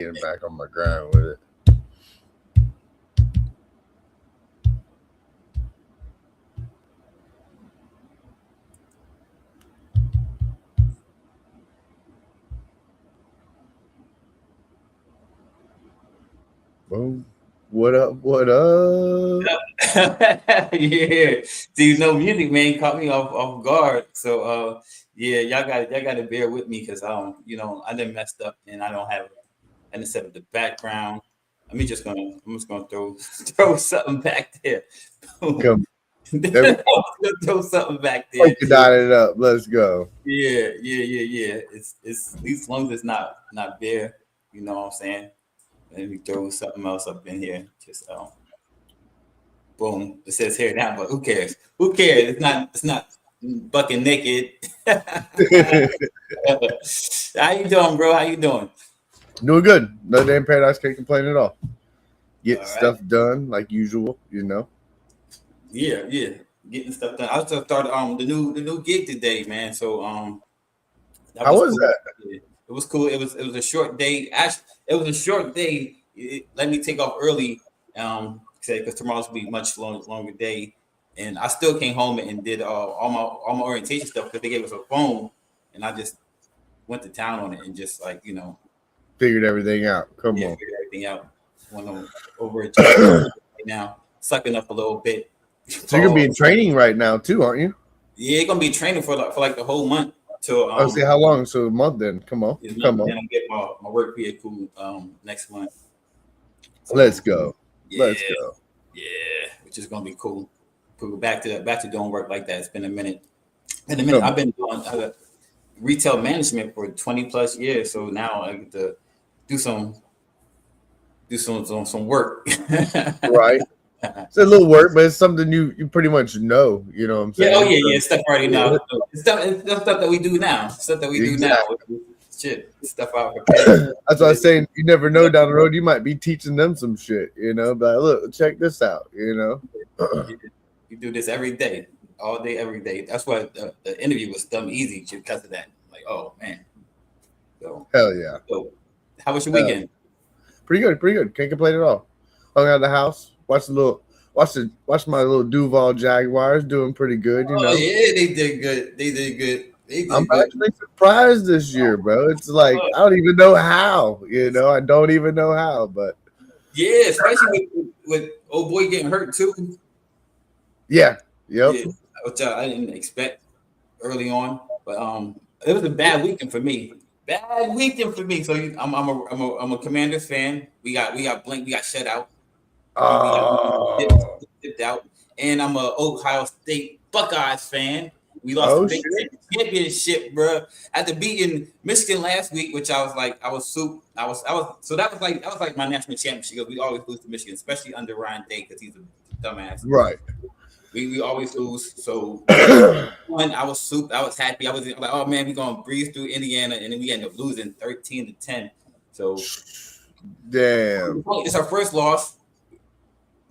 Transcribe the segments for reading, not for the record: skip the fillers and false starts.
getting back on my grind with it. Boom. What up? What up? Yeah. See, no music, man, caught me off guard. So yeah, y'all gotta bear with me because I done messed up and I didn't set up the background. I'm just gonna throw throw something back there. I'm Come. There we gonna go. throw something back there Polka too. dot it up. Let's go. Yeah. It's at least as long as it's not bare, you know what I'm saying? Let me throw something else up in here. Just boom. It says here now, but who cares? Who cares? It's not bucking naked. How you doing, bro? How you doing? Doing good. No day in paradise. Can't complain at all. Get All right. stuff done like usual. You know. Yeah. Getting stuff done. I just started the new gig today, man. So that How was was cool. that? Yeah, it was cool. It was a short day. Actually, it was a short day. Let me take off early, because tomorrow's will be much longer day. And I still came home and did all my orientation stuff because they gave us a phone, and I just went to town on it and just like Figured everything out. Come yeah, on. figured everything out. Went over it right now, sucking up a little bit. So you're gonna be Fall. in training right now too, aren't you? Yeah, gonna be training for like the whole month till Oh, see how long? So a month then. Come on. this month, Come and then on. I get my work vehicle next month. Let's So go. yeah, Let's go. yeah, which is gonna be cool. Cool. Back to doing work like that. It's been a minute. Been a minute. Come I've been doing retail management for 20 plus years, so now I get to do some some work. on. Right. It's a little work, but it's something you pretty much know. You know what I'm Yeah, oh saying? yeah, So, stuff I already yeah, know. It's stuff that we do now. Stuff that we do now. exactly. Shit, stuff I prepared. That's what I was saying. You never know down the road. You might be teaching them some shit. You know, but look, check this out. You know. You do this every day, all day, every day. That's why the interview was dumb easy because of that. Like, oh man. So, Hell yeah. so how was your Hell, weekend? pretty good. Pretty good. Can't complain at all. Hung out of the house. Watch my little Duval Jaguars doing pretty good. You Oh know. yeah, they did good. They did good. They I'm did good. actually surprised this year, bro. It's like Oh, I don't even know how. You know, I don't even know how. But yeah, especially with old boy getting hurt too. yeah, yep. Yeah, which I didn't expect early on, but it was a bad weekend for me. Bad weekend for me. So I'm a Commanders fan. We got blink. We got shut out. We Oh, dipped out, and I'm a Ohio State Buckeyes fan. We lost the oh Big shit. Ten championship, bro. After beating Michigan last week, which I was like, I was soup. I was. So that was like my national championship. Because we always lose to Michigan, especially under Ryan Day, because he's a dumbass. Right. We always lose. So when won, I was soup. I was happy. I was like, oh man, we're gonna breeze through Indiana, and then we end up losing 13-10. So Damn. it's our first loss,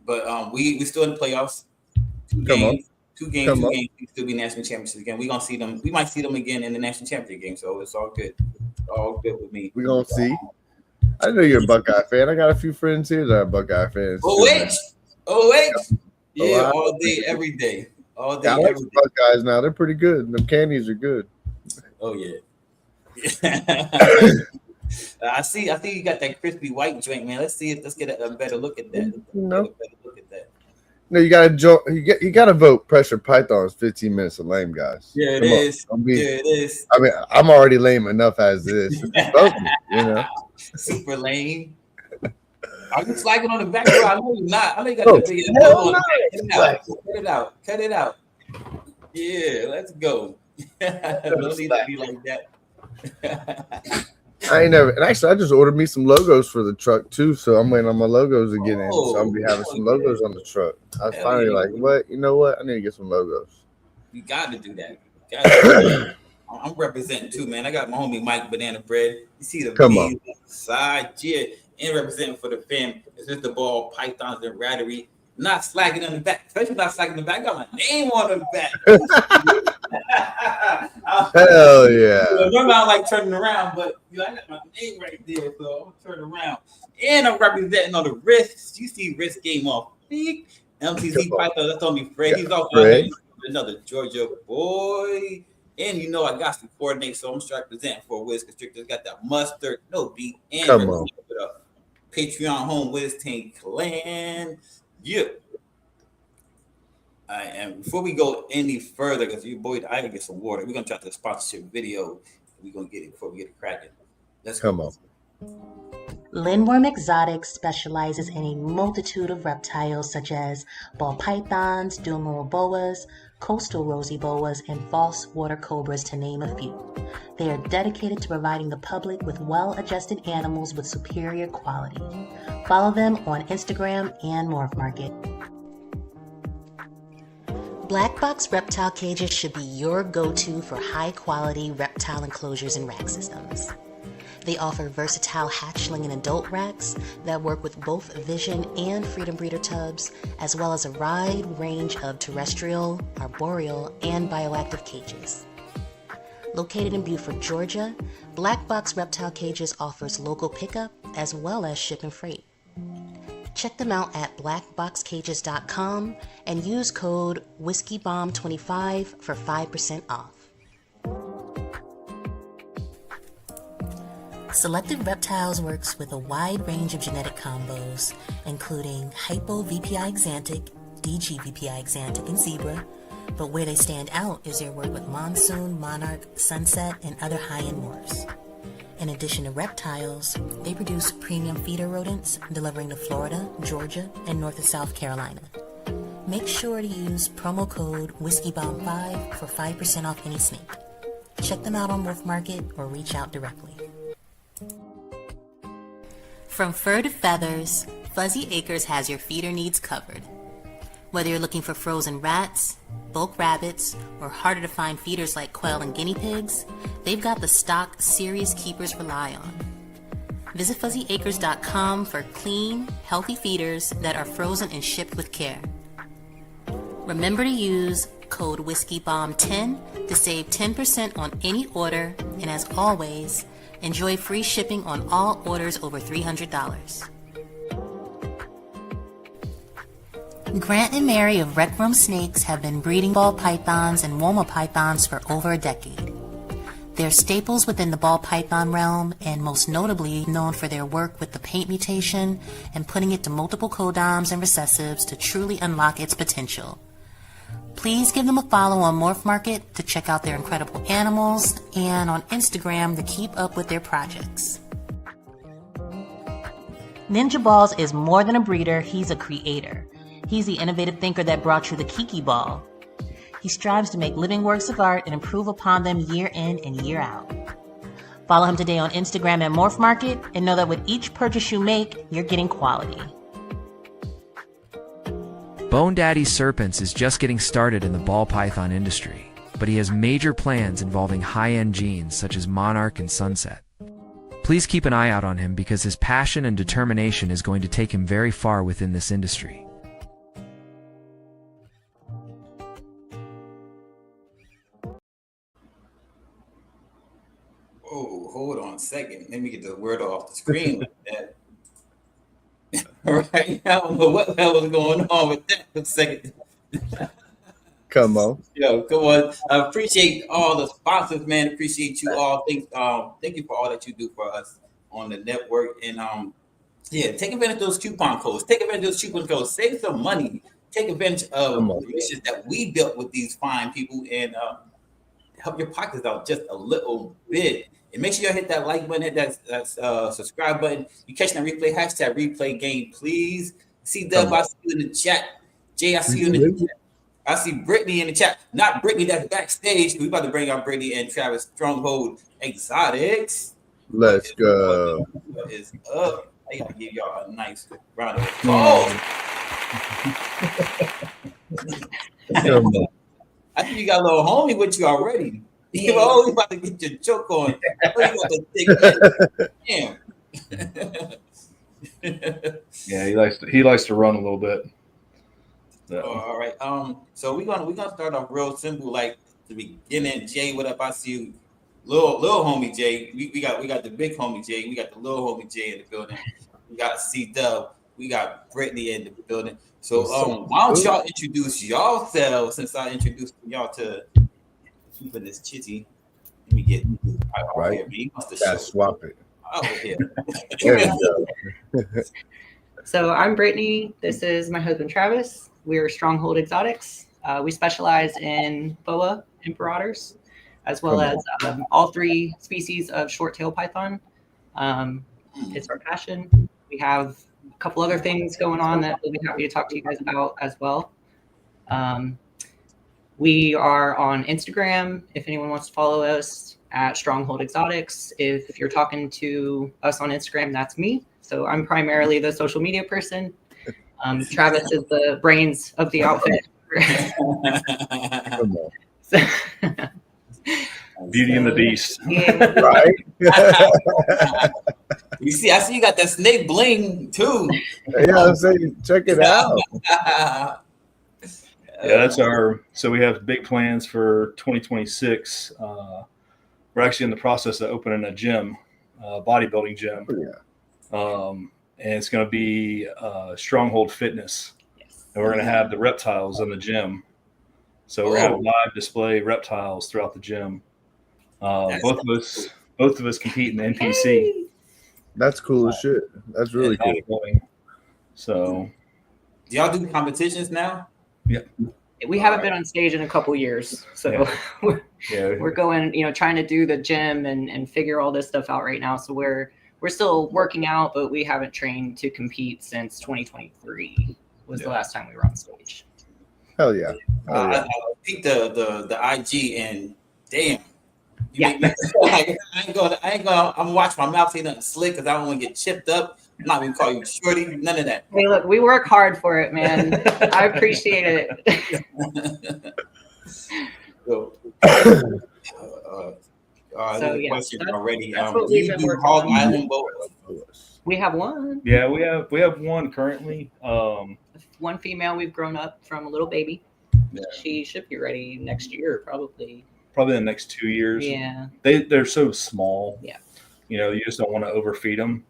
but we still in the playoffs. Two Come on. games, two games, Come two on. games. We still be national champions again. We gonna see them. We might see them again in the national championship game. So it's all good. All good with me. We gonna see. I know you're a Buckeye fan. I got a few friends here that are Buckeye fans Oh too, wait, man. oh wait. Yeah, Ohio. all day, every day, all Yeah, I day, like every some day. Buckeyes now. They're pretty good. Them candies are good. Oh yeah. I see you got that crispy white joint, man. Let's get a better look at that. You Get know. a better look at that. No, you gotta you gotta vote pressure pythons 15 minutes of lame guys. Yeah, it Come on. is. Don't be Yeah, it is. I mean, I'm already lame enough as it is. So just vote me, you know. Super lame. Are you slacking on the back, bro? I know you're not. I know you got Oh, that big ass hell logo on no. the back. Cut it out. Slack. Cut it out. Cut it out. Yeah, let's go. No No need to slack. be like that. I ain't never and actually I just ordered me some logos for the truck too. So I'm waiting on my logos to get in. So I'm Oh, gonna be having hell some yeah. logos on the truck. I was Hell yeah. finally like, what? You know what? I need to get some logos. You got to do that. You got to do that. I'm representing too, man. I got my homie Mike Banana Bread. You see the Come on. B's on the side, yeah, and representing for the fam. It's just the ball, pythons, and rattery. not slacking on the back, especially not slacking on the back. I got my name on the back. Hell yeah. Remember, I like turning around, but I got my name right there, so I'm turning around. And I'm representing on the wrist. You see wrist game off. MTZ Python, that's on me, Fred. He's also another Georgia boy. And I got to coordinate, so I'm representing for Wiz Constrictors. Got that mustard, no beat, and representing for the Patreon home Wiz Tank Clan. Yeah. And before we go any further, because I gotta get some water. We're gonna try to sponsorship video. We're gonna get it before we get it cracking. Let's come on. Lindworm Exotics specializes in a multitude of reptiles such as ball pythons, dual boas, coastal rosy boas, and false water cobras, to name a few. They are dedicated to providing the public with well-adjusted animals with superior quality. Follow them on Instagram and Morph Market. Black Box Reptile Cages should be your go-to for high-quality reptile enclosures and rack systems. They offer versatile hatchling and adult racks that work with both Vision and Freedom Breeder tubs, as well as a wide range of terrestrial, arboreal, and bioactive cages. Located in Beaufort, Georgia, Black Box Reptile Cages offers local pickup as well as ship and freight. Check them out at blackboxcages.com and use code WhiskeyBomb25 for 5% off. Selected Reptiles works with a wide range of genetic combos, including Hypo VPI Xanthic, DG VPI Xanthic, and Zebra, but where they stand out is their work with Monsoon, Monarch, Sunset, and other high-end morphs. In addition to reptiles, they produce premium feeder rodents, delivering to Florida, Georgia, and North and South Carolina. Make sure to use promo code WhiskeyBomb5 for 5% off any snake. Check them out on Wolf Market or reach out directly. From fur to feathers, Fuzzy Acres has your feeder needs covered. Whether you're looking for frozen rats, bulk rabbits, or harder to find feeders like quail and guinea pigs, they've got the stock serious keepers rely on. Visit fuzzyacres.com for clean, healthy feeders that are frozen and shipped with care. Remember to use code WhiskeyBomb10 to save 10% on any order, and as always, enjoy free shipping on all orders over $300. Grant and Mary of Rec Room Snakes have been breeding ball pythons and Woma pythons for over a decade. They're staples within the ball python realm, and most notably known for their work with the paint mutation and putting it to multiple codoms and recessives to truly unlock its potential. Please give them a follow on Morph Market to check out their incredible animals, and on Instagram to keep up with their projects. Ninja Balls is more than a breeder, he's a creator. He's the innovative thinker that brought you the Kiki Ball. He strives to make living works of art and improve upon them year in and year out. Follow him today on Instagram at Morph Market, and know that with each purchase you make, you're getting quality. Bone Daddy Serpents is just getting started in the ball python industry, but he has major plans involving high-end genes such as Monarch and Sunset. Please keep an eye out on him because his passion and determination is going to take him very far within this industry. Oh, hold on a second. Let me get the word off the screen like that. All right, I don't know what the hell was going on with that for a second. Come on. Yo, come on. I appreciate all the sponsors, man. Appreciate you all. Thank you for all that you do for us on the network. And take advantage of those coupon codes. Take advantage of those coupon codes. Save some money. Take advantage of the relationships that we built with these fine people, and help your pockets out just a little bit. And make sure you hit that like button, hit that subscribe button. You catch that replay, hashtag replay game, please. See Dub, I see you in the chat. Jay, I see you in the chat. I see Brittany in the chat. Not Brittany, that's backstage. We about to bring out Brittany and Travis Stronghold Exotics. Let's go. What is up? I gotta give y'all a nice round of applause. I think you got a little homie with you already. You always about to get your joke on. Damn. Yeah, he likes to run a little bit. So, all right. So we're gonna start off real simple, like the beginning. Jay, what up? I see you. Little homie Jay. We got the big homie Jay. We got the little homie Jay in the building. We got C Dub. We got Brittany in the building. So What's up, why don't dude? y'all introduce yourselves since I introduced y'all to keeping this chitty. Let me get Right. here. He wants to Yeah, show swap it. over here. There we go. So I'm Brittany. This is my husband Travis. We're Stronghold Exotics. We specialize in boa imperators, as well as all three species of short-tailed python. It's our passion. We have a couple other things going on that we'll be happy to talk to you guys about as well. We are on Instagram. If anyone wants to follow us at Stronghold Exotics. If you're talking to us on Instagram, that's me. So I'm primarily the social media person. Travis is the brains of the outfit. Come on. Beauty and the Beast. Yeah. Right? You see, I see you got that snake bling too. Yeah, I'm saying, check it out. Yeah, that's our. So we have big plans for 2026. We're actually in the process of opening a gym, bodybuilding gym. Yeah. And it's going to be Stronghold Fitness, and we're going to have the reptiles in the gym. So we're going to have live display reptiles throughout the gym. Both of us compete in the NPC. That's cool as shit. That's really cool. Bodybuilding. So, do y'all do competitions now? Yeah. We haven't been on stage in a couple years, so we're going, trying to do the gym and figure all this stuff out right now. So we're still working out, but we haven't trained to compete since 2023 was the last time we were on stage. Hell yeah. I peeked the IG and damn. Yeah. I ain't gonna. I'm gonna watch my mouth say nothing slick because I don't want to get chipped up. I'm not gonna call you shorty. None of that. Hey, look, we work hard for it, man. I appreciate it. So, So, yeah, question already. that's what Do we've you been do working hog on. island boas? We have one. yeah, we have one currently. One female we've grown up from a little baby. Yeah. She should be ready next year, probably. Probably in the next 2 years. Yeah. They're so small. Yeah. You just don't want to overfeed them.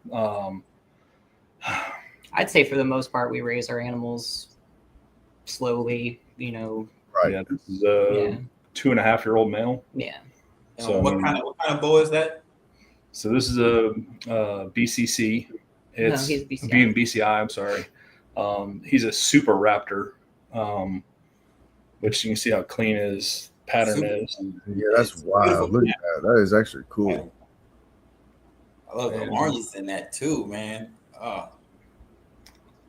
I'd say for the most part, we raise our animals slowly, Right. Yeah, this is a 2.5-year-old male. Yeah. So What kind of boa is that? So this is a BCC. It's he's a BCI. being BCI. I'm sorry. He's a super raptor, which you can see how clean his pattern is. Yeah, that's wild. Look at that. That is actually cool. I love the oranges in that too, man.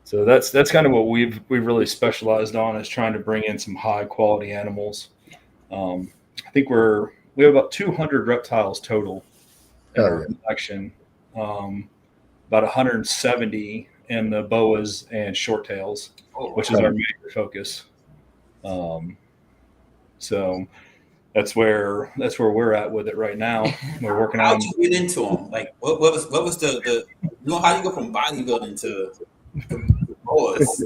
So that's kind of what we've really specialized on, is trying to bring in some high quality animals. I think we have about 200 reptiles total in our collection. About 170 in the boas and short tails, which is our major focus. So that's where we're at with it right now. We're working on. How'd you get into them? Like, what was the how you go from bodybuilding to boas?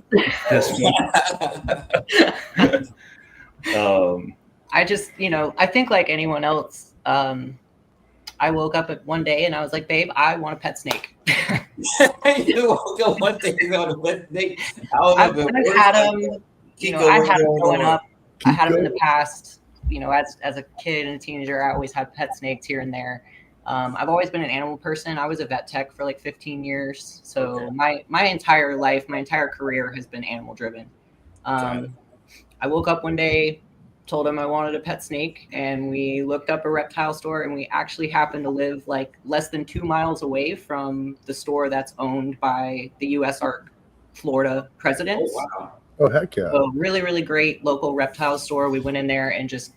I just, I think like anyone else, I woke up one day and I was like, babe, I want a pet snake. You woke up one day and want a pet snake. I've had them, I've had them growing up. I had them in the past, as a kid and a teenager, I always had pet snakes here and there. I've always been an animal person. I was a vet tech for like 15 years. So my entire life, my entire career has been animal driven. I woke up one day, told him I wanted a pet snake, and we looked up a reptile store, and we actually happened to live like less than 2 miles away from the store that's owned by the U.S. Ark Florida presidents. Oh, wow. Oh, heck yeah. So really, really great local reptile store. We went in there and just,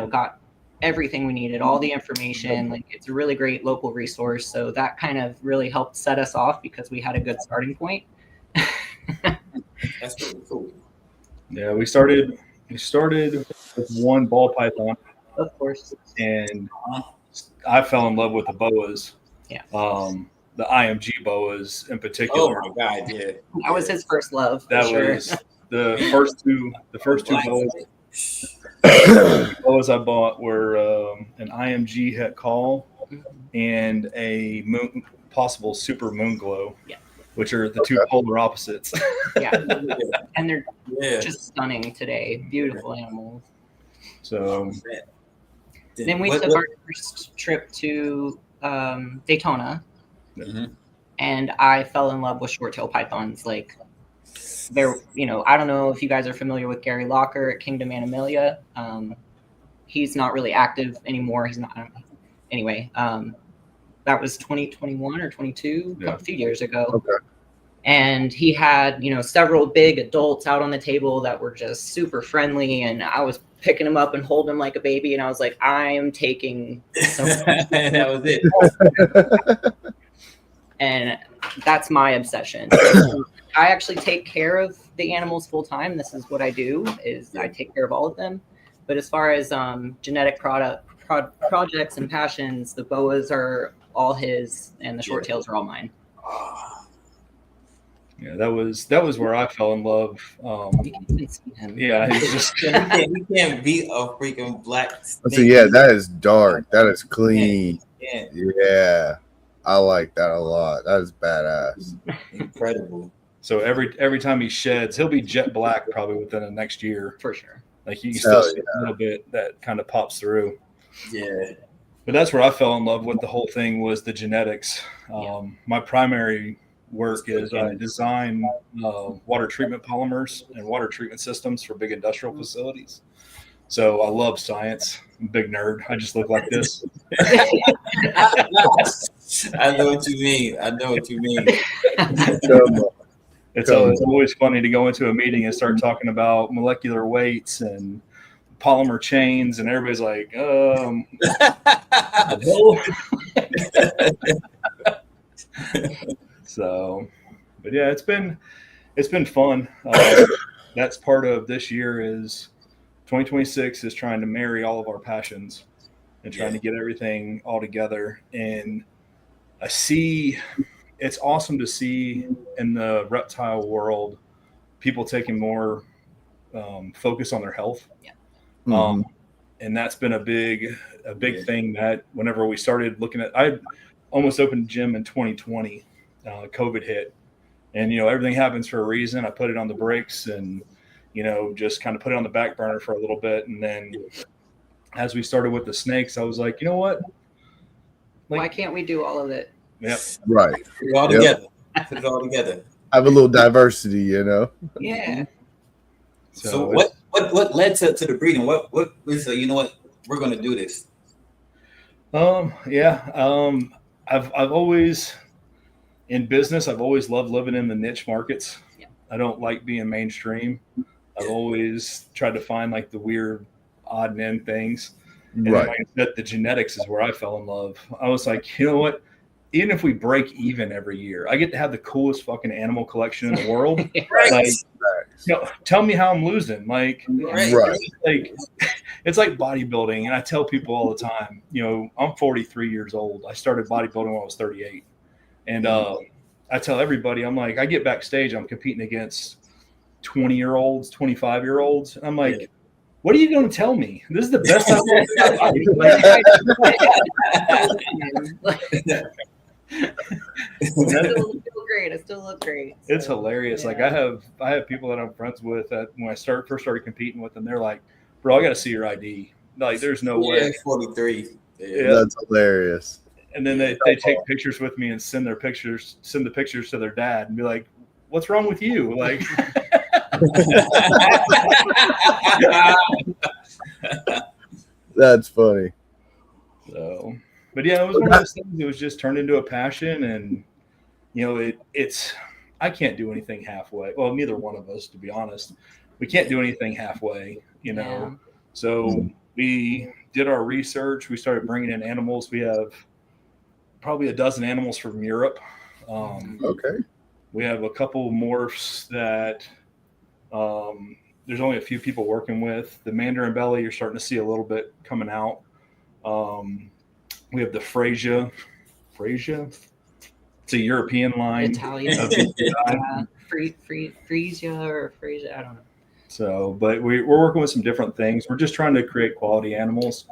got everything we needed, all the information. Like, it's a really great local resource. So that kind of really helped set us off because we had a good starting point. That's really cool. Yeah, we started with one ball python, Of course. and I fell in love with the boas. Yeah. The IMG boas in particular. Oh my God, yeah. That was his first love. That for sure. was The first two boas I bought were an IMG het call and a possible super moon glow, which are the two polar opposites. And they're just stunning today. Beautiful animals. So then we took our first trip to Daytona, and I fell in love with short-tailed pythons. Like, they're, I don't know if you guys are familiar with Gary Locker at Kingdom Animalia. He's not really active anymore. He's not. Anyway, that was 2021 or 22, a few years ago. Okay. And he had, several big adults out on the table that were just super friendly. And I was picking him up and holding him like a baby. And I was like, I am taking some. That was it. And that's my obsession. I actually take care of the animals full time. This is what I do, is I take care of all of them. But as far as genetic projects and passions, the boas are all his and the short tails are all mine. Yeah, that was where I fell in love. You can even see him. Yeah, he's just you can't beat a freaking black snake. So yeah, that is dark. That is clean. Yeah. Yeah, I like that a lot. That is badass. Incredible. So every time he sheds, he'll be jet black probably within the next year. For sure. Like you can still see a little bit that kind of pops through. Yeah. But that's where I fell in love with the whole thing, was the genetics. My primary work is I design water treatment polymers and water treatment systems for big industrial facilities. So I love science. I'm a big nerd. I just look like this. I know what you mean. It's always funny to go into a meeting and start talking about molecular weights and polymer chains, and everybody's like, So, but yeah, it's been fun. That's part of this year. Is 2026 is trying to marry all of our passions and trying to get everything all together. And I see, it's awesome to see in the reptile world people taking more focus on their health. And that's been a big thing that whenever we started looking at, I almost opened a gym in 2020, COVID hit, and everything happens for a reason. I put it on the brakes and just kind of put it on the back burner for a little bit. And then as we started with the snakes, I was like, you know what? Why can't we do all of it? Yep. Right. Put it all together. Put it all together. Have a little diversity, Yeah. So what led to the breeding? What was you know what, we're gonna do this? I've always, in business, I've always loved living in the niche markets. I don't like being mainstream. I've always tried to find like the weird odd and end things. And then, like I said, the genetics is where I fell in love. I was like, you know what? Even if we break even every year, I get to have the coolest fucking animal collection in the world. Like, tell me how I'm losing. Like, like it's like bodybuilding. And I tell people all the time, I'm 43 years old. I started bodybuilding when I was 38. And I tell everybody, I'm like, I get backstage, I'm competing against 20-year-olds, 25-year-olds. I'm like, what are you going to tell me? This is the best time I still feel great. I still look great. So, it's hilarious. Yeah. Like I have people that I'm friends with that when I first started competing with them, they're like, bro, I got to see your ID. Like, there's no way. 43. Yeah. That's hilarious. And then they take pictures with me and send the pictures to their dad and be like, what's wrong with you? Like, that's funny. So, but yeah, it was one of those things. It was just turned into a passion, and it's I can't do anything halfway. Well, neither one of us, to be honest. We can't do anything halfway, Yeah. So we did our research. We started bringing in animals. We have probably a dozen animals from Europe. Okay. We have a couple morphs that there's only a few people working with. The Mandarin belly, you're starting to see a little bit coming out. We have the Frisia. It's a European line. Italian. Frisia or Frisia, I don't know. So, but we're working with some different things. We're just trying to create quality animals.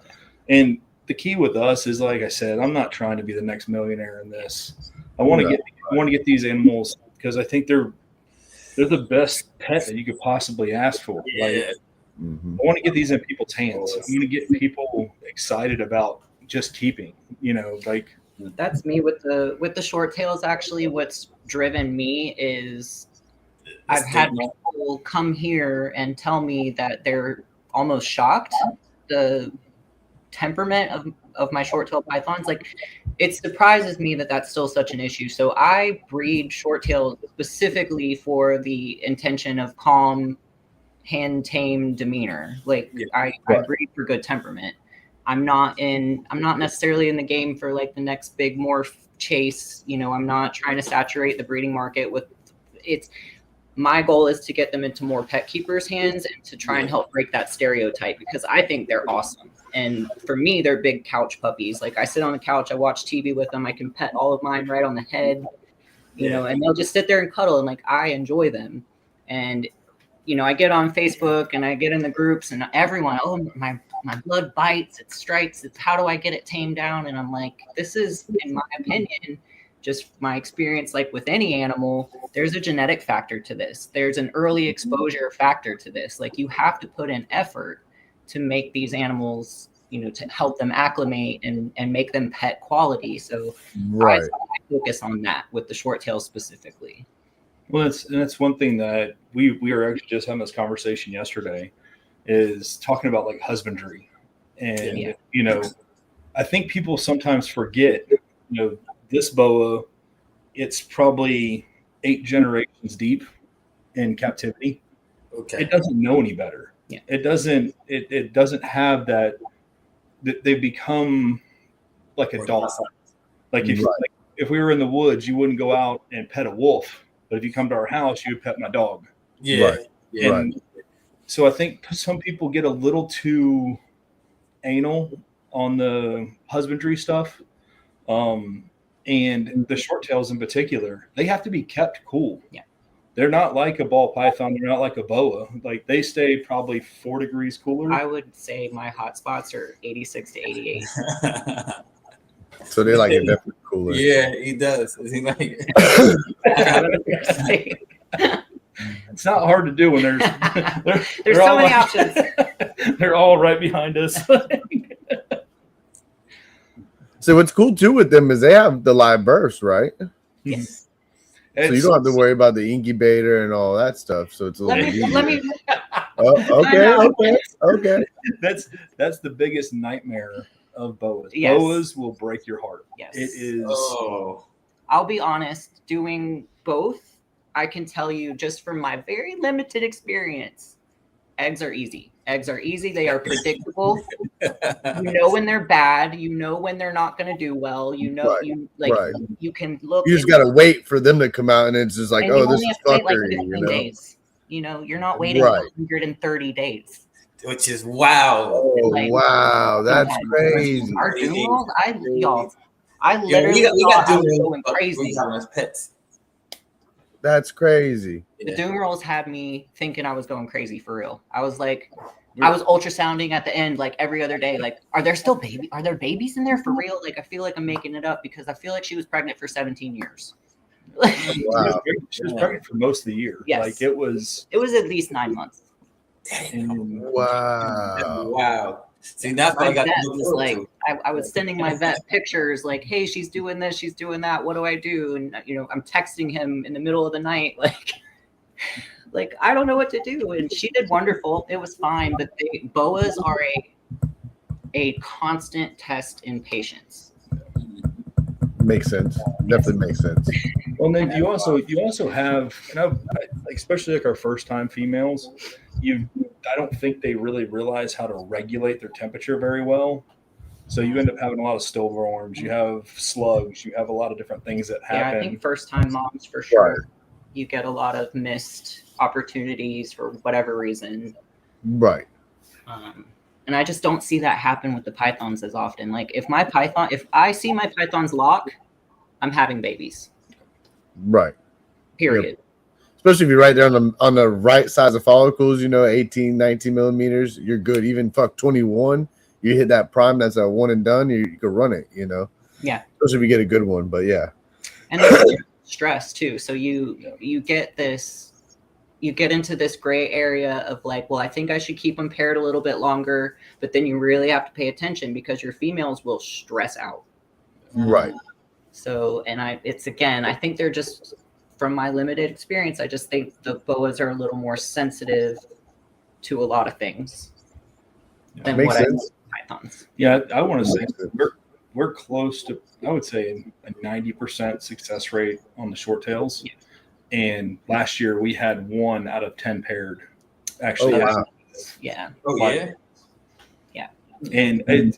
And the key with us is, like I said, I'm not trying to be the next millionaire in this. I want to get these animals because I think they're the best pet that you could possibly ask for. Like, I want to get these in people's hands. I'm going to get people excited about just keeping, like. That's me with the short tails. Actually, what's driven me is I've had people come here and tell me that they're almost shocked the temperament of my short tail pythons. Like, it surprises me that that's still such an issue. So I breed short tails specifically for the intention of calm, hand tame demeanor. Like, I breed for good temperament. I'm not necessarily in the game for like the next big morph chase. I'm not trying to saturate the breeding market with it's. My goal is to get them into more pet keepers' hands and to try and help break that stereotype, because I think they're awesome. And for me, they're big couch puppies. Like, I sit on the couch, I watch TV with them. I can pet all of mine right on the head, and they'll just sit there and cuddle, and like, I enjoy them. And I get on Facebook and I get in the groups, and everyone, my blood bites, it strikes, it's how do I get it tamed down? And I'm like, this is, in my opinion, just my experience, like with any animal, there's a genetic factor to this. There's an early exposure factor to this. Like, you have to put in effort to make these animals, to help them acclimate and make them pet quality. So I focus on that with the short tails specifically. Well, that's one thing that we were actually just having this conversation yesterday, is talking about like husbandry. And, I think people sometimes forget, this boa, it's probably 8 generations deep in captivity. Okay. It doesn't know any better. Yeah. It doesn't have that they become like a dog. Like, if we were in the woods, you wouldn't go out and pet a wolf. But if you come to our house, you would pet my dog. Yeah. So I think some people get a little too anal on the husbandry stuff. And the short tails in particular, they have to be kept cool. Yeah. They're not like a ball python. They're not like a boa. Like, they stay probably 4 degrees cooler. I would say my hot spots are 86 to 88. So they like it definitely cooler. Yeah, he does. Is he like? It's not hard to do when there's so many options. They're all right behind us. So what's cool too with them is they have the live births, right? Yes. So you don't have to worry about the incubator and all that stuff. So it's a little easier. Okay. That's the biggest nightmare of boas. Yes. Boas will break your heart. Yes. It is. Oh. I'll be honest, doing both, I can tell you just from my very limited experience, eggs are easy. They are predictable. When they're bad. When they're not going to do well. You can look. You just got to wait for them to come out, and it's just like, this is fuckery. Like 15 days. You're not waiting 130 days. Which is wow. Oh, wow. That's crazy. Our doom rolls, I literally thought I was going crazy. Pets. That's crazy. The doom rolls had me thinking I was going crazy for real. I was like, I was ultrasounding at the end like every other day. Like, are there babies in there for real? Like, I feel like I'm making it up because I feel like she was pregnant for 17 years. Wow. She was pregnant for most of the year. Yes. Like, it was at least 9 months. Wow. See, that's what I got. I was sending my vet pictures like, hey, she's doing this, she's doing that. What do I do? And I'm texting him in the middle of the night, like I don't know what to do. And she did wonderful. It was fine. But boas are a constant test in patience. Makes sense. Definitely makes sense. Well, then you also have, especially like our first time females, I don't think they really realize how to regulate their temperature very well. So you end up having a lot of stillborns, you have slugs, you have a lot of different things that happen. Yeah, I think first time moms for sure. Right. You get a lot of missed opportunities for whatever reason. Right. And I just don't see that happen with the pythons as often. Like, if I see my pythons lock, I'm having babies. Right. Period. Yep. Especially if you're right there on the right size of follicles, 18, 19 millimeters, you're good. Even 21, you hit that prime, that's a one and done, you can run it, Yeah. Especially if you get a good one, but yeah. And there's stress too. So you get into this gray area of like, well, I think I should keep them paired a little bit longer, but then you really have to pay attention because your females will stress out. Right. So, and I think they're just, from my limited experience, I just think the boas are a little more sensitive to a lot of things than Makes what I sense. pythons. Yeah, I want to say we're close to, I would say, a 90% success rate on the short tails. Yeah. And last year we had 1 out of 10 paired. Actually, wow. Yeah. Oh yeah. Yeah. And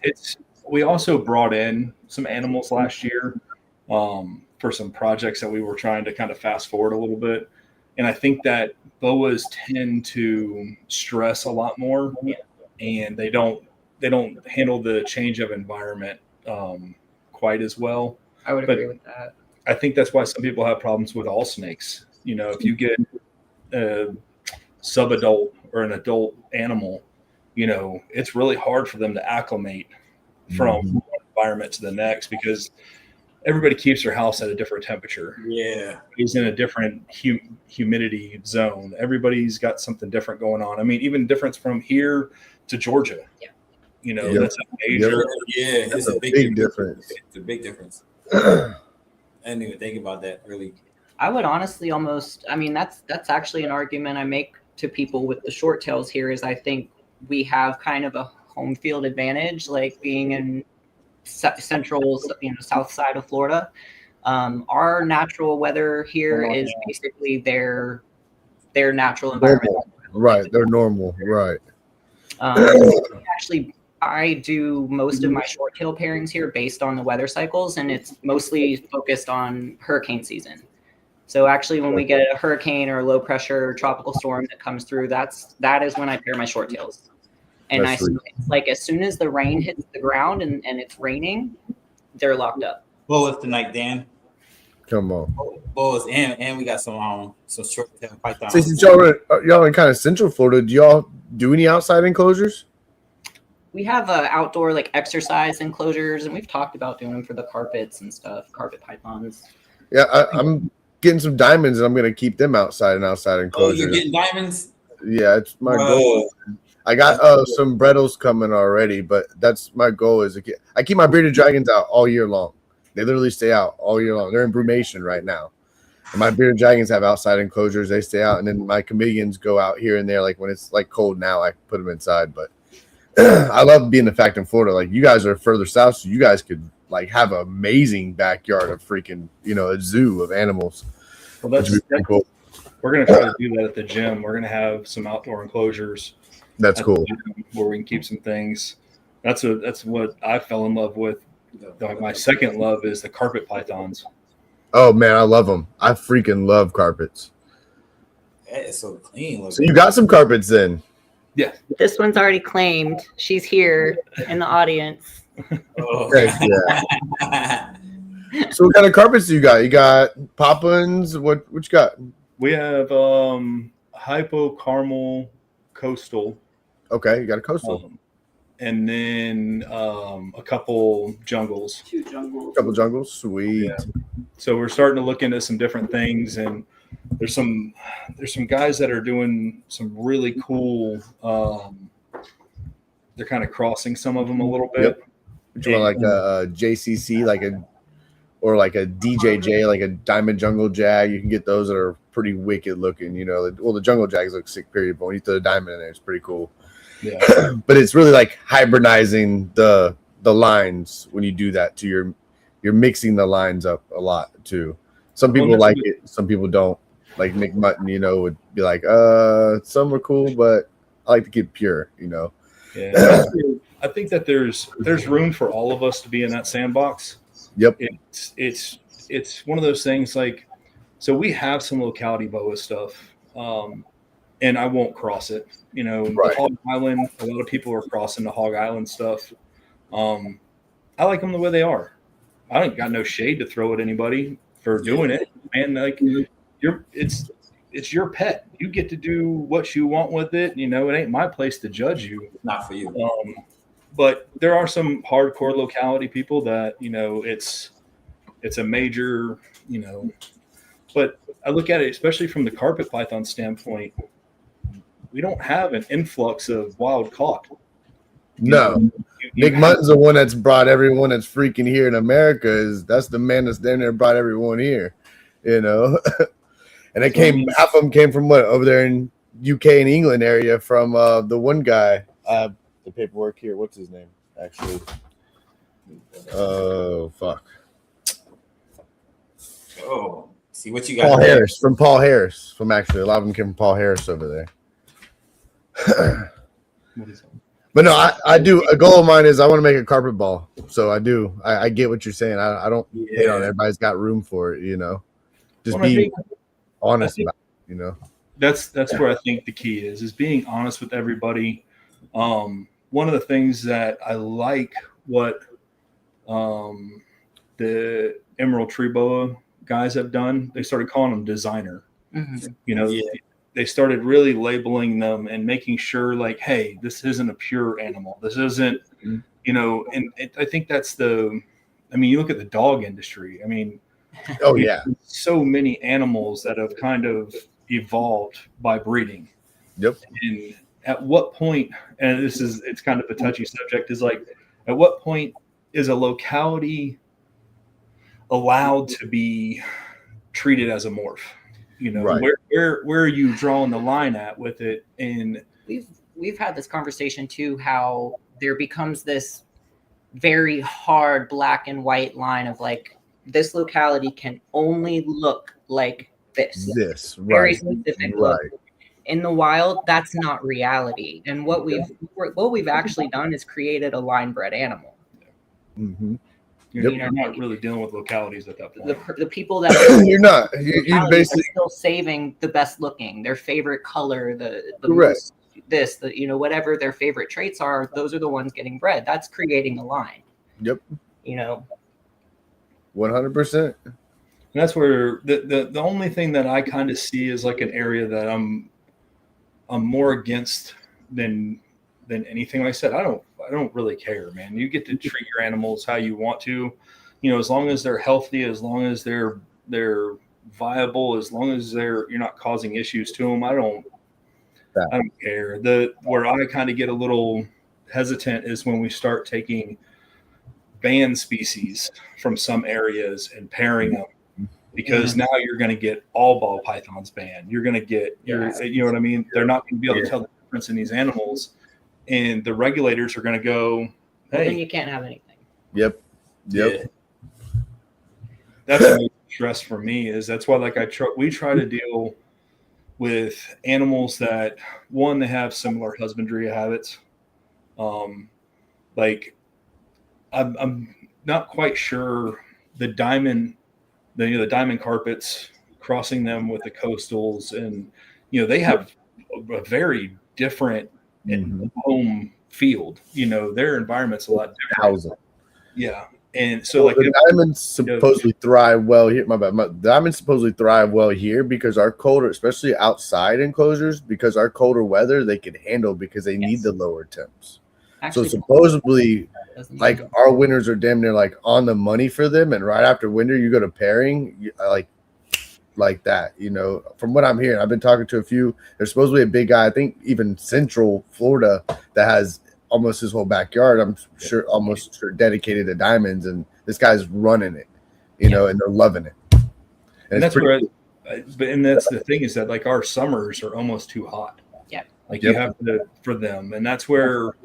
we also brought in some animals last year for some projects that we were trying to kind of fast forward a little bit. And I think that boas tend to stress a lot more, and they don't handle the change of environment quite as well. I would agree with that. I think that's why some people have problems with all snakes. If you get a subadult or an adult animal, it's really hard for them to acclimate from one environment to the next because everybody keeps their house at a different temperature. Yeah. He's in a different humidity zone. Everybody's got something different going on. I mean, even difference from here to Georgia. Yeah. That's a major. Yeah, That's a big difference. It's a big difference. I didn't even think about that really. I would honestly that's actually an argument I make to people with the short tails here is I think we have kind of a home field advantage, like being in central, south side of Florida. Our natural weather here is basically their natural environment. Right, they're normal. Right. Actually, I do most of my short tail pairings here based on the weather cycles, and it's mostly focused on hurricane season. So actually, when we get a hurricane or a low pressure tropical storm that comes through, that is when I pair my short tails. And like as soon as the rain hits the ground and it's raining, they're locked up. Boas tonight, Dan. Come on. Boas, and we got some short tail pythons. So since y'all in kind of central Florida, do y'all do any outside enclosures? We have outdoor like exercise enclosures, and we've talked about doing them for the carpets and stuff, carpet pythons. Yeah, I'm getting some diamonds, and I'm gonna keep them outside enclosures. Oh, you're getting diamonds? Yeah, it's my goal. I got some Brettles coming already, but that's my goal. I keep my bearded dragons out all year long. They literally stay out all year long. They're in brumation right now. And my bearded dragons have outside enclosures. They stay out, and then my chameleons go out here and there. Like when it's like cold now, I put them inside. But I love being the fact in Florida. Like you guys are further south, so you guys could like have an amazing backyard of freaking a zoo of animals. Well, that's pretty cool. We're gonna try to do that at the gym. We're gonna have some outdoor enclosures. That's cool. Where we can keep some things. That's what I fell in love with. My second love is the carpet pythons. Oh man, I love them. I freaking love carpets. That is so clean. So you got some carpets then? Yeah. This one's already claimed. She's here in the audience. Oh. Yeah. So what kind of carpets do you got? You got Poppins? What you got? We have hypo caramel coastal. Okay, you got a coastal. And then a couple jungles. 2 jungles. A couple jungles, sweet. Yeah. So we're starting to look into some different things, and there's some guys that are doing some really cool. They're kind of crossing some of them a little bit. Yep. Which one, like a JCC, or like a DJJ, like a diamond jungle jag? You can get those that are pretty wicked looking. Well, the jungle jags look sick, period. But when you throw the diamond in there, it's pretty cool. Yeah. But it's really like hybridizing the lines when you do that. You're mixing the lines up a lot too. Some people like it, some people don't. Like Nick Mutton, would be like, some are cool, but I like to keep pure, Yeah. I think that there's room for all of us to be in that sandbox. Yep. It's one of those things like, so we have some locality boa stuff, and I won't cross it. Right. The Hog Island, a lot of people are crossing the Hog Island stuff. I like them the way they are. I ain't got no shade to throw at anybody for doing it. man. Like it's your pet. You get to do what you want with it. You know, it ain't my place to judge you. Not for you. But there are some hardcore locality people that, you know, it's a major, you know, but I look at it, especially from the carpet python standpoint, we don't have an influx of wild caught. No. Nick Mutton's the one that's brought everyone that's freaking here in America. That's the man that's down there brought everyone here, you know. And it came, half of them came from what, over there in UK and England area from the one guy. The paperwork here, what's his name? Actually, oh fuck. Oh, see what you got. Paul Harris, from Paul Harris. From actually, a lot of them came from Paul Harris over there. But no, I do. A goal of mine is I want to make a carpet ball. So I do. I get what you're saying. I don't hate on it. Everybody's got room for it, you know. Just be honest about it, you know. That's where I think the key is being honest with everybody. One of the things that I like what the Emerald Tree Boa guys have done, they started calling them designer. Mm-hmm. You know, they started really labeling them and making sure, like, hey, this isn't a pure animal. This isn't, you know, and I think that's I mean, you look at the dog industry. I mean, oh yeah, so many animals that have kind of evolved by breeding. Yep. And at what point, and it's kind of a touchy subject, is like, at what point is a locality allowed to be treated as a morph? You know, right. where are you drawing the line at with it? And we've had this conversation too, how there becomes this very hard black and white line of like, this locality can only look like this. This very right. specific look. In the wild, that's not reality. And what we've actually done is created a line bred animal. Mm-hmm. You're not really dealing with localities at that point. The people that you're not. You're basically still saving the best looking, their favorite color, the correct. Most, you know, whatever their favorite traits are. Those are the ones getting bred. That's creating a line. Yep. You know. 100%. And that's where the only thing that I kind of see is like an area that I'm more against than anything. Like I said, I don't really care, man. You get to treat your animals how you want to, you know, as long as they're healthy, as long as they're viable, as long as you're not causing issues to them. I don't care. Where I kind of get a little hesitant is when we start taking banned species from some areas and pairing them. Because now you're going to get all ball pythons banned. You're going to get, you know what I mean? They're not going to be able to tell the difference in these animals. And the regulators are going to go, hey. Well, then you can't have anything. Yep. Yeah. That's the stress for me is that's why, like, we try to deal with animals that, one, they have similar husbandry habits. Like, I'm not quite sure the diamond carpets, crossing them with the coastals, and you know they have a very different home field. You know their environment's a lot different. Yeah, and so like the diamonds supposedly thrive well here. My bad. Diamonds supposedly thrive well here because our colder, especially outside enclosures, because our colder weather they can handle because they need the lower temps. Actually, so supposedly, like our winters are damn near like on the money for them, and right after winter, you go to pairing, like that. You know, from what I'm hearing, I've been talking to a few. There's supposedly a big guy, I think even Central Florida, that has almost his whole backyard. I'm sure almost sure dedicated to diamonds, and this guy's running it. You know, and they're loving it. And that's where, and that's the thing is that like our summers are almost too hot. Like you have to for them, and that's where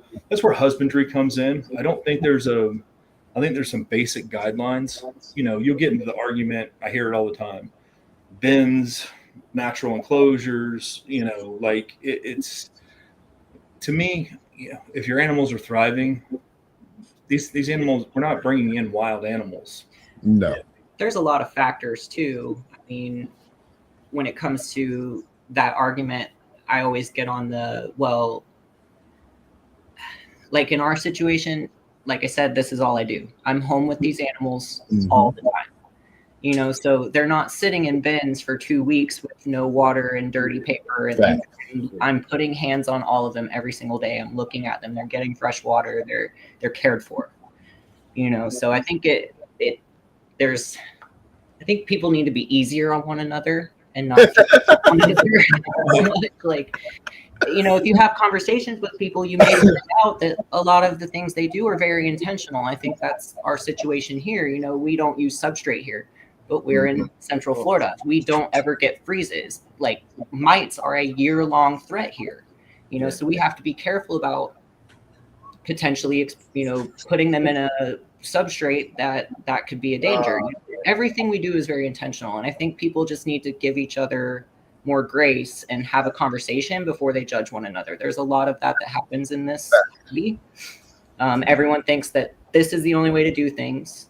husbandry comes in. I think there's some basic guidelines. You know, you'll get into the argument. I hear it all the time. Bins, natural enclosures. You know, like it's to me. You know, if your animals are thriving, these animals, we're not bringing in wild animals. No, there's a lot of factors too. I mean, when it comes to that argument. I always get on like in our situation, like I said, this is all I do. I'm home with these animals all the time. So they're not sitting in bins for 2 weeks with no water and dirty paper. And I'm putting hands on all of them every single day. I'm looking at them. They're getting fresh water. They're cared for. So I think I think people need to be easier on one another and not one another. Like, if you have conversations with people, you may find out that a lot of the things they do are very intentional. I think that's our situation here. We don't use substrate here, but we're in Central Florida. We don't ever get freezes. Like, mites are a year-long threat here. So we have to be careful about potentially, putting them in a substrate that could be a danger. Everything we do is very intentional, and I think people just need to give each other more grace and have a conversation before they judge one another. There's a lot of that happens in this city. Everyone thinks that this is the only way to do things,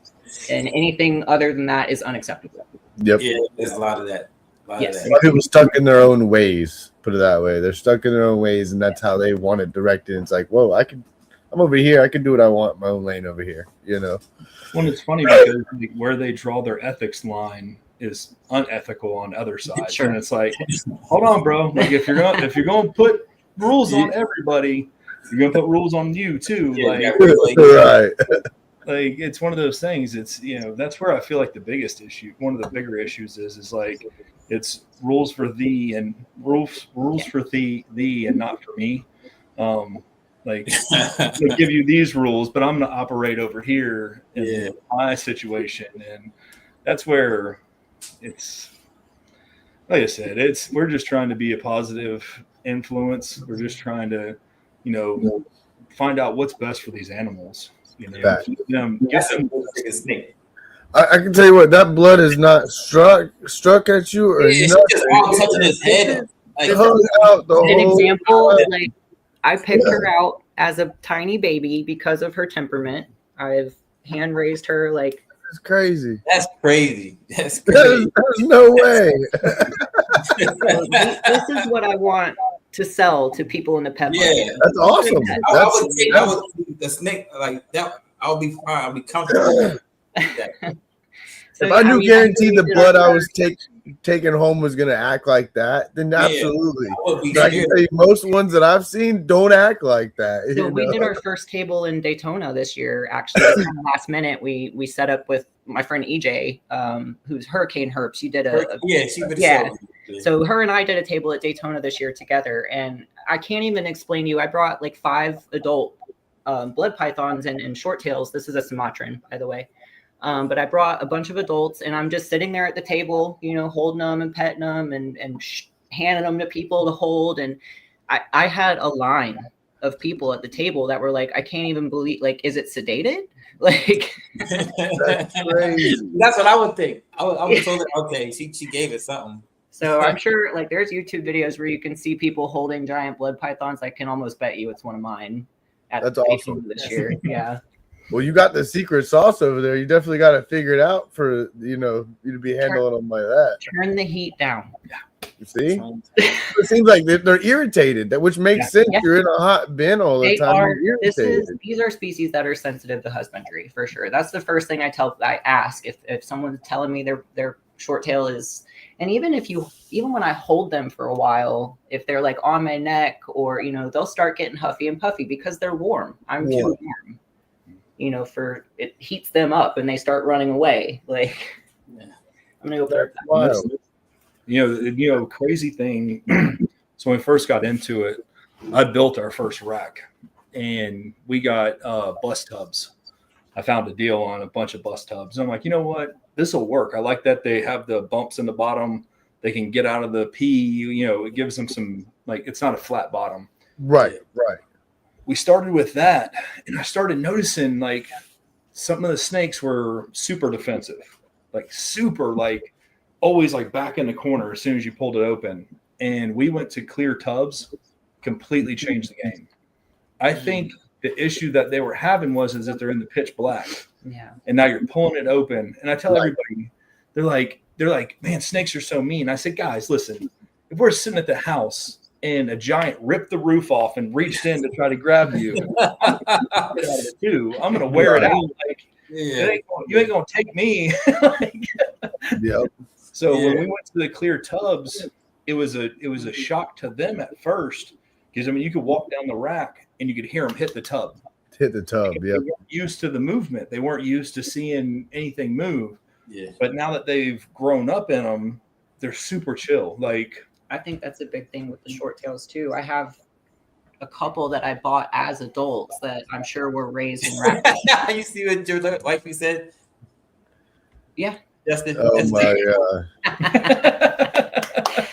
and anything other than that is unacceptable. Yep. Yeah, there's a lot of that. Yes. A lot of people stuck in their own ways. Put it that way. They're stuck in their own ways, and that's how they want it directed. And it's like, whoa, I'm over here. I can do what I want. My own lane over here. Well, it's funny because where they draw their ethics line is unethical on other sides. Sure. And it's like, hold on, bro. Like, if you're going to put rules on everybody, you're going to put rules on you too. Right. Like, it's one of those things. It's, that's where I feel like the biggest issue, one of the bigger issues is like, it's rules for thee and rules for thee and not for me. Like, I'm going to give you these rules, but I'm going to operate over here in my situation. And that's where it's, like I said, we're just trying to be a positive influence. We're just trying to, find out what's best for these animals. Get them. I can tell you what, that blood is not struck at you or it's just all touching his head. Like, an example, like, I picked her out as a tiny baby because of her temperament. I've hand raised her. Like, it's crazy. That's crazy. There's no way. This is what I want to sell to people in the pet market. Yeah, that's awesome. I would take the snake like that. I'll be fine. I'll be comfortable. So, if I knew guaranteed the blood I was taking home was gonna act like that, then absolutely. I can tell you, most ones that I've seen don't act like that. So we did our first table in Daytona this year. Actually, last minute, we set up with my friend EJ, who's Hurricane Herb. She did So her and I did a table at Daytona this year together, and I can't even explain to you. I brought like 5 adult blood pythons and short tails. This is a Sumatran, by the way. But I brought a bunch of adults, and I'm just sitting there at the table, holding them and petting them and handing them to people to hold. And I had a line of people at the table that were like, I can't even believe, like, is it sedated? Like, that's crazy. That's what I would think. I was told, okay, she gave it something. So I'm sure, like, there's YouTube videos where you can see people holding giant blood pythons. I can almost bet you it's one of mine. That's awesome this year. Yeah. Well, you got the secret sauce over there. You definitely got to figure it out for, you to be handling them like that. Turn the heat down. Yeah. You see? It seems like they're irritated, which makes sense. Yeah. You're in a hot bin all the time. These are species that are sensitive to husbandry, for sure. That's the first thing I ask. If someone's telling me their short tail is, and even when I hold them for a while, if they're like on my neck or, they'll start getting huffy and puffy because they're warm. I'm too warm. It heats them up and they start running away. Like, I'm gonna go back. Crazy thing. So when we first got into it, I built our first rack, and we got bus tubs. I found a deal on a bunch of bus tubs. And I'm like, you know what? This will work. I like that they have the bumps in the bottom. They can get out of the pee. It gives them some, like, it's not a flat bottom. Right. We started with that, and I started noticing, like, some of the snakes were super defensive, like super, like, always like back in the corner as soon as you pulled it open. And we went to clear tubs, completely changed the game. I think the issue that they were having is that they're in the pitch black. Yeah. And now you're pulling it open. And I tell everybody, they're like, man, snakes are so mean. I said, guys, listen, if we're sitting at the house and a giant ripped the roof off and reached in to try to grab you, I'm going to wear it out. Like, you ain't going to take me. Yep. So when we went to the clear tubs, it was a shock to them at first because I mean you could walk down the rack and you could hear them hit the tub. Hit the tub. They Yep. weren't used to the movement. They weren't used to seeing anything move. Yeah. But now that they've grown up in them, they're super chill. Like I think that's a big thing with the short tails too. I have a couple that I bought as adults that I'm sure were raised in rack. You see what your wife said? Yeah. Justin. Oh my god.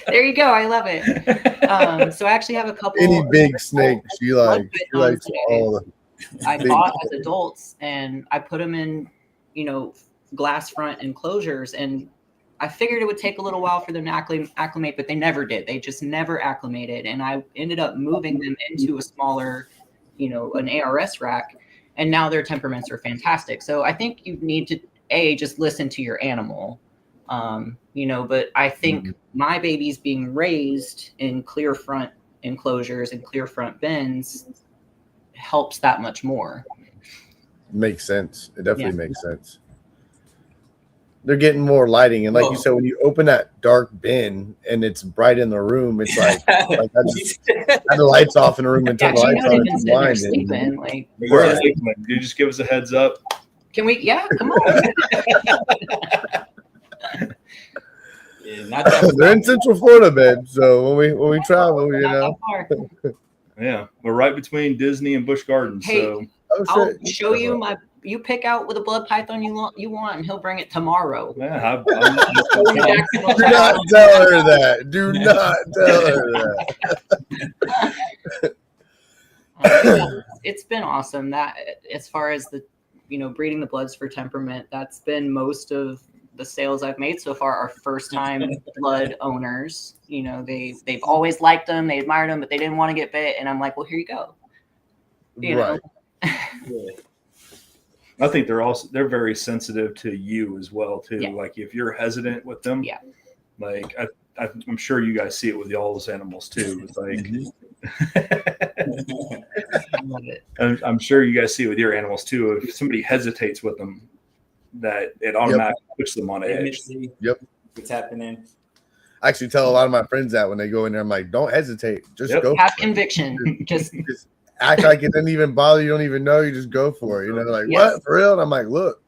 There you go. I love it. So I actually have a couple. Any big snake, she likes all the. I bought as adults, and I put them in, glass front enclosures, and I figured it would take a little while for them to acclimate, but they never did. They just never acclimated, and I ended up moving them into a smaller, an ARS rack, and now their temperaments are fantastic. So I think you need to just listen to your animal, but I think my babies being raised in clear front enclosures and clear front bins helps that much more. Makes sense. It definitely makes sense. They're getting more lighting, and like you said, when you open that dark bin and it's bright in the room, it's like I just had the lights off in the room and turn the lights on. It's blinding. You just give us a heads up. Can we? Yeah, come on. They're in Central Florida, babe. So when we travel, Yeah, we're right between Disney and Busch Gardens. Hey, so I'll show you you pick out what a blood python you want, and he'll bring it tomorrow. Yeah, do not tell her that. Do not tell her that. It's been awesome. That as far as the breeding the bloods for temperament, that's been most of the sales I've made so far are first time blood owners. They've always liked them, they admired them, but they didn't want to get bit, and I'm like, well, here you go. Right. I think they're very sensitive to you as well too. Yeah. Like if you're hesitant with them, like I'm sure you guys see it with all those animals too. It's like I love it. I'm sure you guys see it with your animals too. If somebody hesitates with them, that it automatically puts them on edge. Yep. What's happening? I actually tell a lot of my friends that when they go in there, I'm like, don't hesitate. Just go. Have conviction. Just act like it doesn't even bother you. Don't even know. You just go for it. Like, what? For real? And I'm like, look,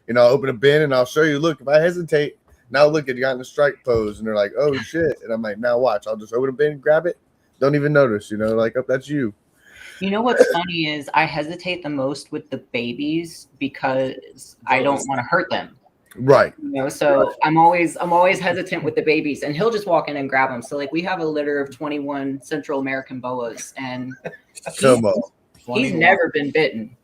I'll open a bin and I'll show you. Look, if I hesitate, now look, you got in the strike pose. And they're like, oh, shit. And I'm like, now watch. I'll just open a bin, grab it. Don't even notice, like, oh, that's you. What's funny is I hesitate the most with the babies because I don't want to hurt them. Right. So I'm always hesitant with the babies, and he'll just walk in and grab them. So like we have a litter of 21 Central American boas, and he's never been bitten.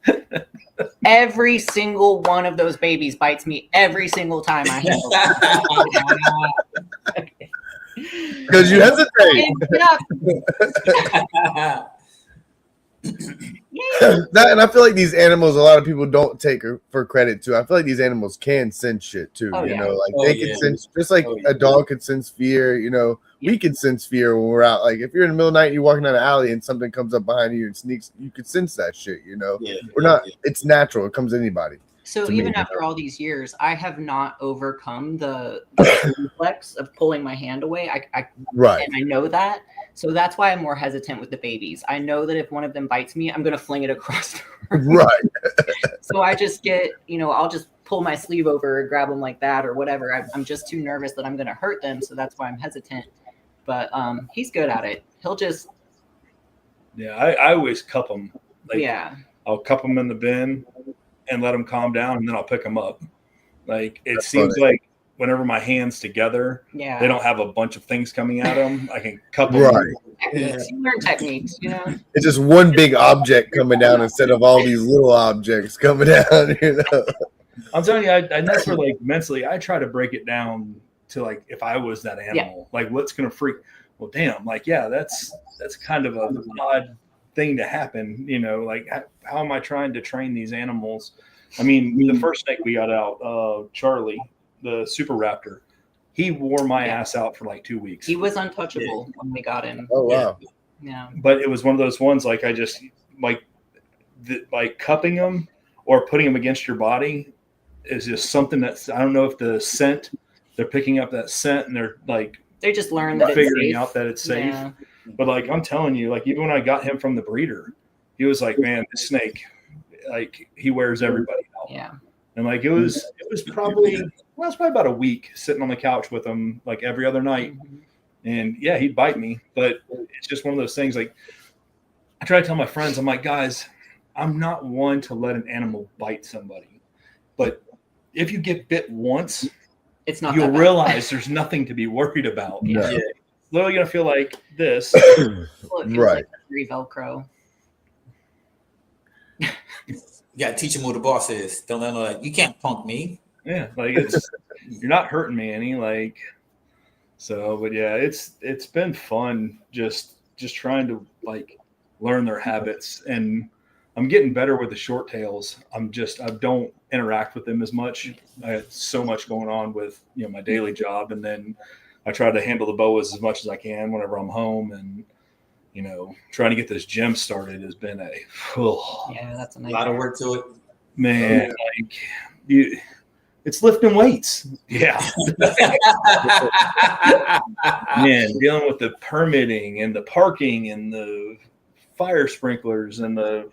Every single one of those babies bites me every single time I handle them. Because you hesitate. And I feel like these animals, a lot of people don't take for credit too. I feel like these animals can sense shit too. They can sense, just like a dog could sense fear. We can sense fear when we're out. Like if you're in the middle of the night, you're walking down an alley and something comes up behind you and sneaks, you could sense that shit. We're not. It's natural. It comes to anybody. So even after all these years, I have not overcome the reflex of pulling my hand away. Right. And I know that. So that's why I'm more hesitant with the babies. I know that if one of them bites me, I'm going to fling it across the room. Right. So I just get, I'll just pull my sleeve over or grab them like that or whatever. I'm just too nervous that I'm going to hurt them. So that's why I'm hesitant. But he's good at it. He'll just. Yeah, I always cup them. I'll cup them in the bin and let them calm down, and then I'll pick them up. Like it seems like whenever my hands together, they don't have a bunch of things coming at them. I can cup them. Right. Learn techniques, It's just one big object coming down instead of all these little objects coming down. I'm telling you, and that's where like mentally, I try to break it down to like if I was that animal, like what's gonna freak. Well, damn, like that's kind of a odd thing to happen. Like how am I trying to train these animals? I mean, the first snake we got out, Charlie, the Super Raptor, he wore my ass out for like 2 weeks. He was untouchable when we got him. Oh wow. Yeah. But it was one of those ones like I just like cupping them or putting them against your body is just something that's, I don't know if the scent they're picking up that scent and they're like they just learn that figuring it's safe. out that it's safe. Yeah. But like I'm telling you, like even when I got him from the breeder, he was like, man, this snake, like he wears everybody out. Yeah. And like it was probably about a week sitting on the couch with him like every other night. And yeah, he'd bite me, but it's just one of those things. Like I try to tell my friends, I'm like, guys, I'm not one to let an animal bite somebody, but if you get bit once, it's not. You'll realize there's nothing to be worried about. Yeah. Yeah. Literally gonna feel like this. Well, it feels Right. like free Velcro. You gotta teach them who the boss is. Don't let them know that you can't punk me. Yeah, like it's you're not hurting me any. Like so, but yeah, it's been fun just trying to like learn their habits, and I'm getting better with the short tails. I don't interact with them as much. I have so much going on with my daily job, and then I try to handle the boas as much as I can whenever I'm home, and trying to get this gym started has been Yeah, that's a lot of work to it, man. Like it's lifting weights. Yeah. Man, dealing with the permitting and the parking and the fire sprinklers and it's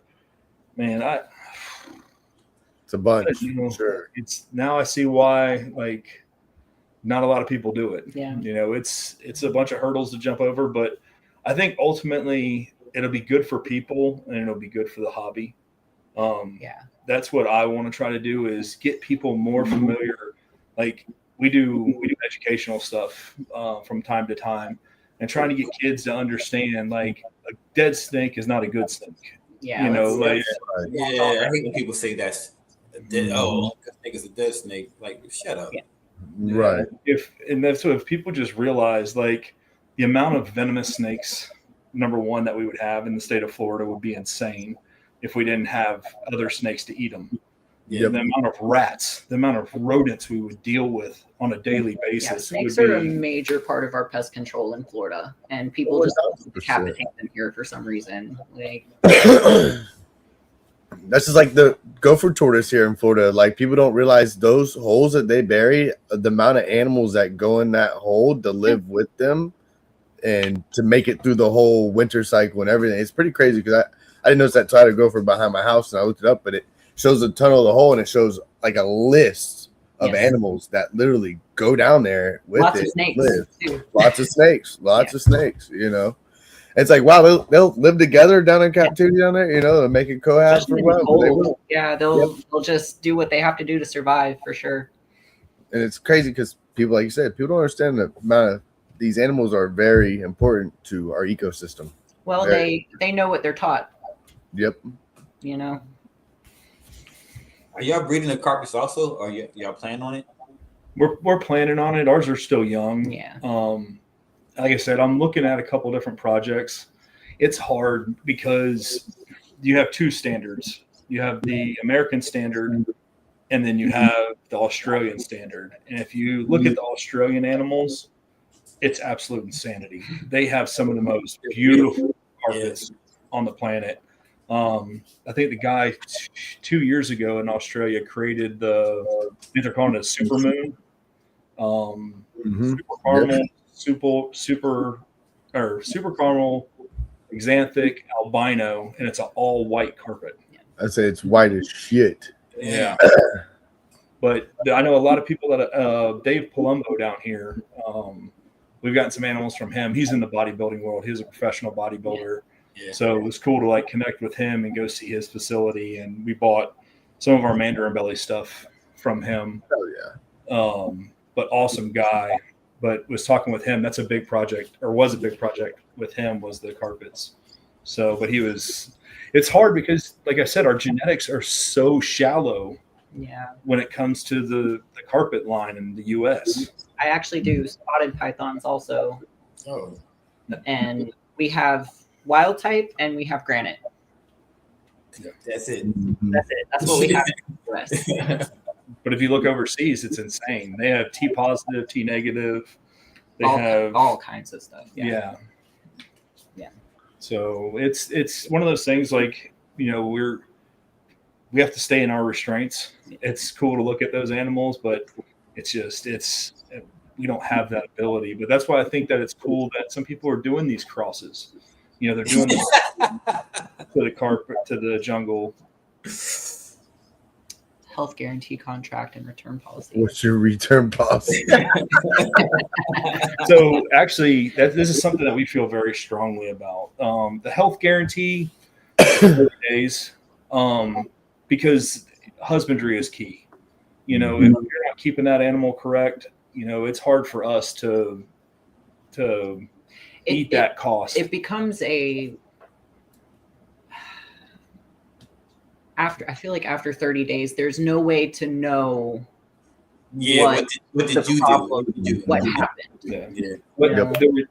a bunch. Sure. It's now I see why like not a lot of people do it. Yeah. It's a bunch of hurdles to jump over, but I think ultimately it'll be good for people and it'll be good for the hobby. That's what I want to try to do is get people more familiar. Like we do educational stuff from time to time, and trying to get kids to understand like a dead snake is not a good snake. Yeah, like I hate when people say that's a dead. Oh, a snake is a dead snake. Like shut up. Yeah. Right. If people just realize like the amount of venomous snakes, number one, that we would have in the state of Florida would be insane if we didn't have other snakes to eat them. Yeah. The amount of rats, the amount of rodents we would deal with on a daily basis. Yeah, snakes are a major part of our pest control in Florida, and people just decapitate them here for some reason. Like that's just like the gopher tortoise here in Florida. Like people don't realize those holes that they bury, the amount of animals that go in that hole to live with them and to make it through the whole winter cycle and everything. It's pretty crazy because I didn't notice that till I had a gopher behind my house and I looked it up, but it shows the tunnel of the hole and it shows like a list of animals that literally go down there with lots it. Of snakes, too. Lots of snakes, lots of snakes, It's like, wow, they'll live together down in captivity down there, and make it cohabit for a while. They'll just do what they have to do to survive for sure. And it's crazy because people, like you said, people don't understand the amount of these animals are very important to our ecosystem. Well, they know what they're taught. Yep. Are y'all breeding the carpets also? Or y'all planning on it? We're planning on it. Ours are still young. Yeah. Like I said, I'm looking at a couple different projects. It's hard because you have two standards. You have the American standard, and then you have the Australian standard. And if you look at the Australian animals, it's absolute insanity. They have some of the most beautiful carpets on the planet. I think the guy 2 years ago in Australia created they're calling it a super moon. Super caramel, super caramel, xanthic, albino, and it's an all white carpet. I'd say it's white as shit. Yeah. But I know a lot of people that Dave Palumbo down here. We've gotten some animals from him. He's in the bodybuilding world. He's a professional bodybuilder. Yeah. So it was cool to connect with him and go see his facility. And we bought some of our mandarin belly stuff from him. Oh yeah. But awesome guy. But was talking with him. That's a big project, or was a big project with him, was the carpets. So, but it's hard because, like I said, our genetics are so shallow. Yeah. When it comes to the carpet line in the U.S. I actually do spotted pythons also. Oh. And we have wild type and we have granite. That's it. That's it. That's what we have in the US. But if you look overseas, it's insane. They have T positive, T negative. They have all kinds of stuff. Yeah. So it's one of those things we have to stay in our restraints. It's cool to look at those animals, but it's have that ability. But that's why I think that it's cool that some people are doing these crosses. You know, they're doing this to the carpet, to the jungle. Health guarantee contract and return policy. What's your return policy? So actually, this is something that we feel very strongly about. The health guarantee 30 days, because husbandry is key. You know, if you're not keeping that animal correct, you know, it's hard for us to eat that cost. It becomes I feel like after 30 days, there's no way to know what did you do? What happened. Yeah. But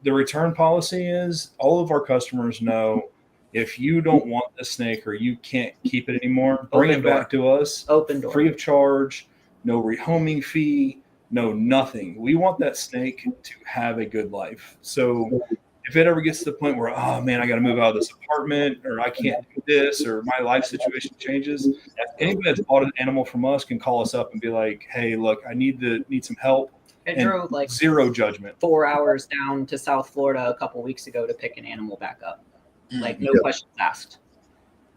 the return policy is all of our customers know if you don't want the snake or you can't keep it anymore, bring it back to us. Open door. Free of charge, no rehoming fee, no nothing. We want that snake to have a good life. So if it ever gets to the point where, oh man, I got to move out of this apartment, or I can't do this, or my life situation changes, anybody that's bought an animal from us can call us up and be like, hey, look, I need some help. I drove like zero judgment. 4 hours down to South Florida a couple weeks ago to pick an animal back up. Like no questions asked,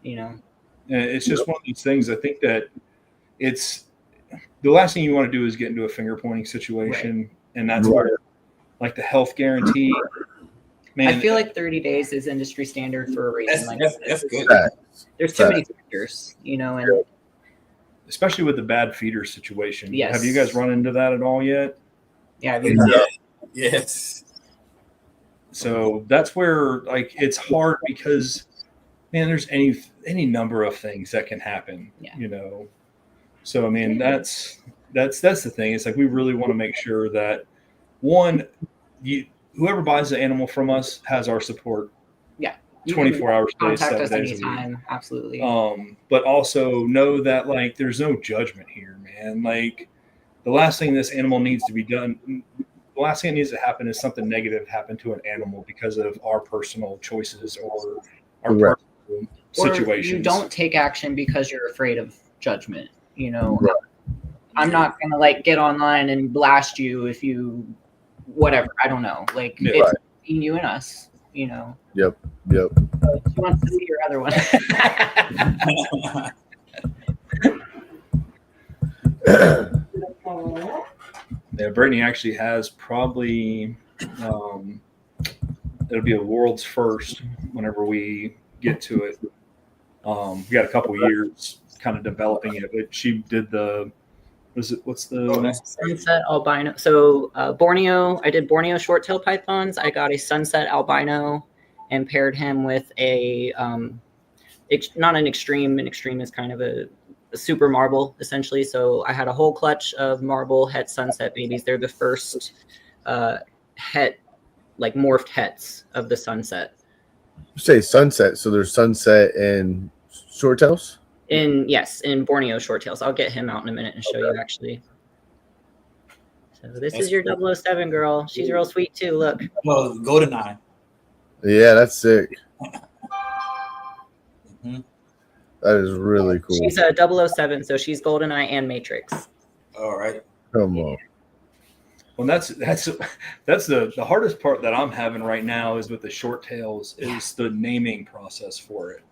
you know? And it's just one of these things. I think that it's the last thing you want to do is get into a finger pointing situation. Right. And that's where like the health guarantee, man, I feel like 30 days is industry standard for a reason. That's good. There's too many factors, you know, and especially with the bad feeder situation. Yes. Have you guys run into that at all yet? Yeah. Yes. So that's where like it's hard because man, there's any number of things that can happen, you know. So I mean that's the thing. It's like we really want to make sure that whoever buys the animal from us has our support. Yeah. 24 hours a day, contact 7 us days anytime. a week. Absolutely. But also know that like there's no judgment here, man. Like the last thing this animal needs to be done, the last thing that needs to happen is something negative happen to an animal because of our personal choices or our personal situations. Or you don't take action because you're afraid of judgment. You know, I'm not gonna like get online and blast you if you whatever. I don't know. Like it's between you and us. You know. Yep. She wants to see your other one. Yeah, Brittany actually has probably it'll be a world's first whenever we get to it. We got a couple years kind of developing it, but she did what's the sunset albino? So Borneo, I did Borneo short-tailed pythons. I got a sunset albino and paired him with a not an extreme. An extreme is kind of a super marble essentially. So I had a whole clutch of marble het sunset babies. They're the first het, like morphed hets of the sunset. You say sunset, so there's sunset and short tails? In Borneo short tails. I'll get him out in a minute and show you actually. So this is your 007 girl. She's real sweet too. Look. Well, golden eye. Yeah, that's sick. That is really cool. She's a 007, so she's GoldenEye and Matrix. All right. Come on. Well, that's the hardest part that I'm having right now is with the short tails is the naming process for it.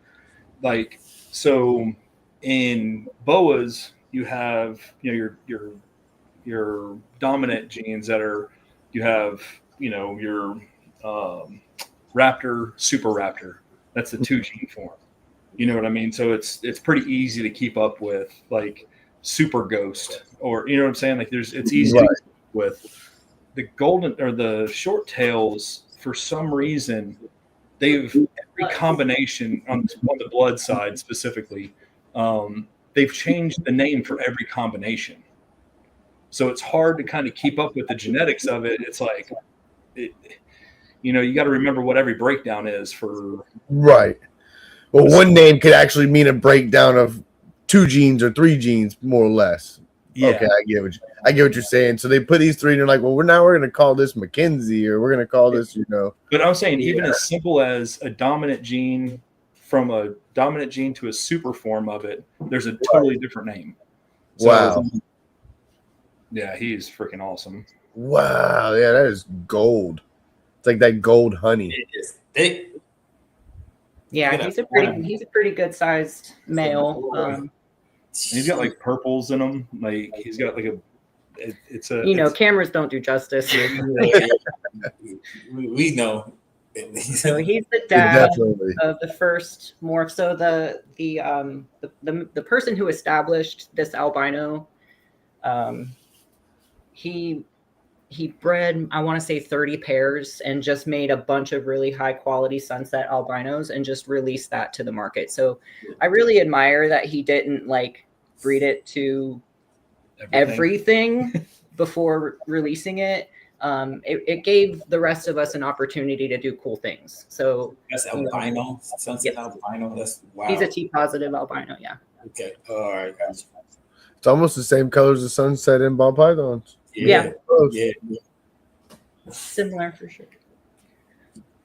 Like, so in boas, you have, you know, your dominant genes that are, you have, you know, your raptor, super raptor. That's the 2 gene form. You know what I mean? So it's pretty easy to keep up with, like super ghost, or you know what I'm saying? Like it's easy to keep up with the golden or the short tails. For some reason, every combination on the blood side specifically, they've changed the name for every combination. So it's hard to kind of keep up with the genetics of it. It's like, you know, you got to remember what every breakdown is for. Right. Well, one name could actually mean a breakdown of 2 genes or 3 genes, more or less. Yeah. Okay, I get what you're saying. So they put these 3, and they're like, "Well, we're going to call this Mackenzie, or we're going to call this, you know." But I'm saying even as simple as a dominant gene from a dominant gene to a super form of it, there's a totally different name. So, wow. Yeah, he's freaking awesome. Wow, yeah, that is gold. It's like that gold honey. It is thick. Yeah, he's a pretty good sized male. He's got like purples in him. Like he's got like it's a cameras don't do justice. We know. So he's the dad of the first morph. So the person who established this albino, he bred, I want to say 30 pairs and just made a bunch of really high quality sunset albinos and just released that to the market. So I really admire that he didn't like breed it to everything before releasing it. It gave the rest of us an opportunity to do cool things. So that's albino, sunset albino. That's wow. He's a T positive albino. Yeah. Okay. All right. Gotcha. It's almost the same colors as sunset and ball pythons. Yeah. Yeah. Similar for sure.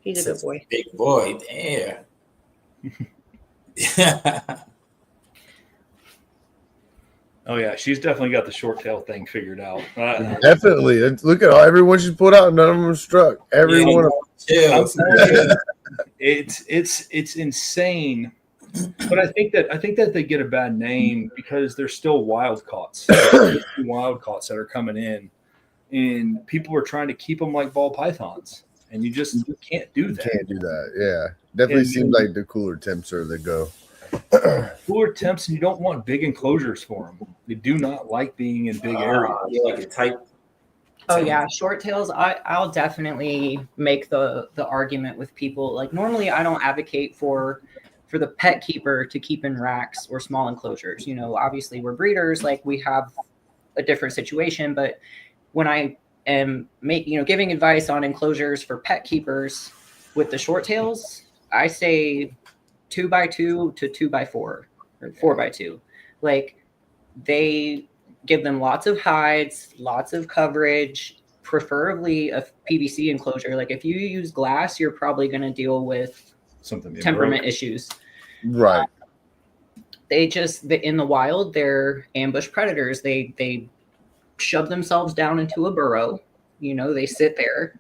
He's a good boy. Big boy. Damn. Oh yeah, she's definitely got the short tail thing figured out. Definitely. Look at everyone she's pulled out. None of them struck. Every one of them. It's insane. But I think that they get a bad name because they're still wild caughts. Wild caughts that are coming in, and people are trying to keep them like ball pythons, and you can't do that. Can't do that. Yeah, definitely seems like the cooler temps are the go. Cooler temps, and you don't want big enclosures for them. They do not like being in big areas. Like a tight. Oh yeah, short tails. I'll definitely make the argument with people. Like normally, I don't advocate for the pet keeper to keep in racks or small enclosures. Obviously we're breeders. Like we have a different situation. But when I am giving advice on enclosures for pet keepers with the short tails, I say 2x2 to 2x4 or 4x2. Like they give them lots of hides, lots of coverage, preferably a PVC enclosure. Like if you use glass, you're probably going to deal with something temperament issues. Right. In the wild, they're ambush predators. They shove themselves down into a burrow. They sit there.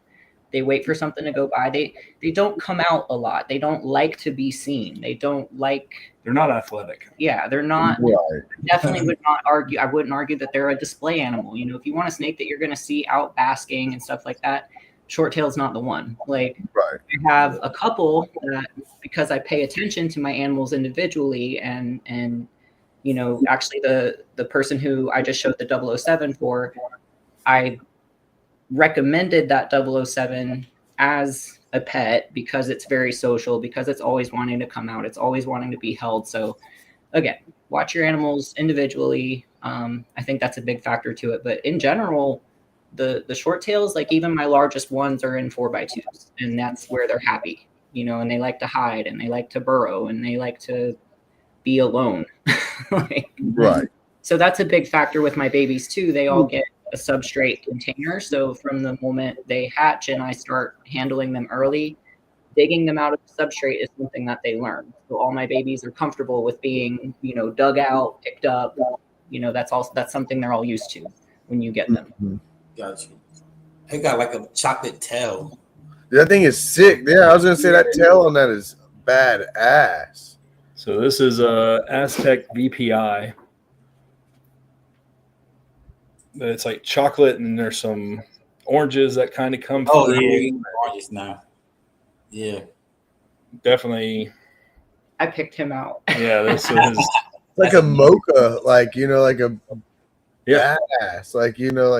They wait for something to go by. They don't come out a lot. They don't like to be seen. They're not athletic. Yeah, they're not. Right. Definitely would not argue. I wouldn't argue that they're a display animal. If you want a snake that you're going to see out basking and stuff like that, short tail's not the one. Like right. I have a couple that, because I pay attention to my animals individually, and actually the person who I just showed the 007 for, I recommended that 007 as a pet because it's very social, because it's always wanting to come out, it's always wanting to be held. So again, watch your animals individually. I think that's a big factor to it. But in general, the short tails, like even my largest ones are in 4x2s, and that's where they're happy, and they like to hide and they like to burrow and they like to be alone. Right. So that's a big factor with my babies too. They all get a substrate container. So from the moment they hatch and I start handling them early, digging them out of the substrate is something that they learn. So all my babies are comfortable with being, dug out, picked up. That's something they're all used to when you get them. Mm-hmm. Gotcha. They got like a chocolate tail. That thing is sick. Yeah, I was gonna say that tail on that is badass. So this is a Aztec VPI. It's like chocolate, and there's some oranges that kind of come through. Oh yeah, oranges now. Yeah, definitely. I picked him out. Yeah, this is like a mocha, like a yeah, badass, like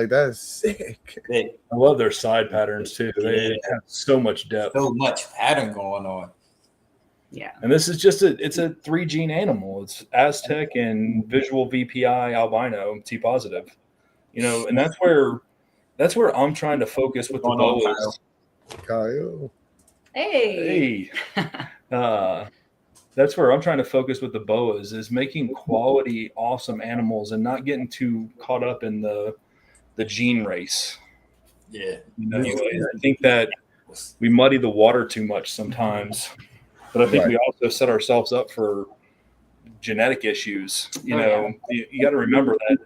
that's sick. I love their side patterns too. They have so much depth, so much pattern going on. Yeah, and this is it's a 3 gene animal. It's Aztec and visual VPI albino T positive. And that's where I'm trying to focus with the boas. Kyle. Hey. That's where I'm trying to focus with the boas, is making quality, awesome animals and not getting too caught up in the gene race. Yeah. I think that we muddy the water too much sometimes, but I think we also set ourselves up for genetic issues. You got to remember that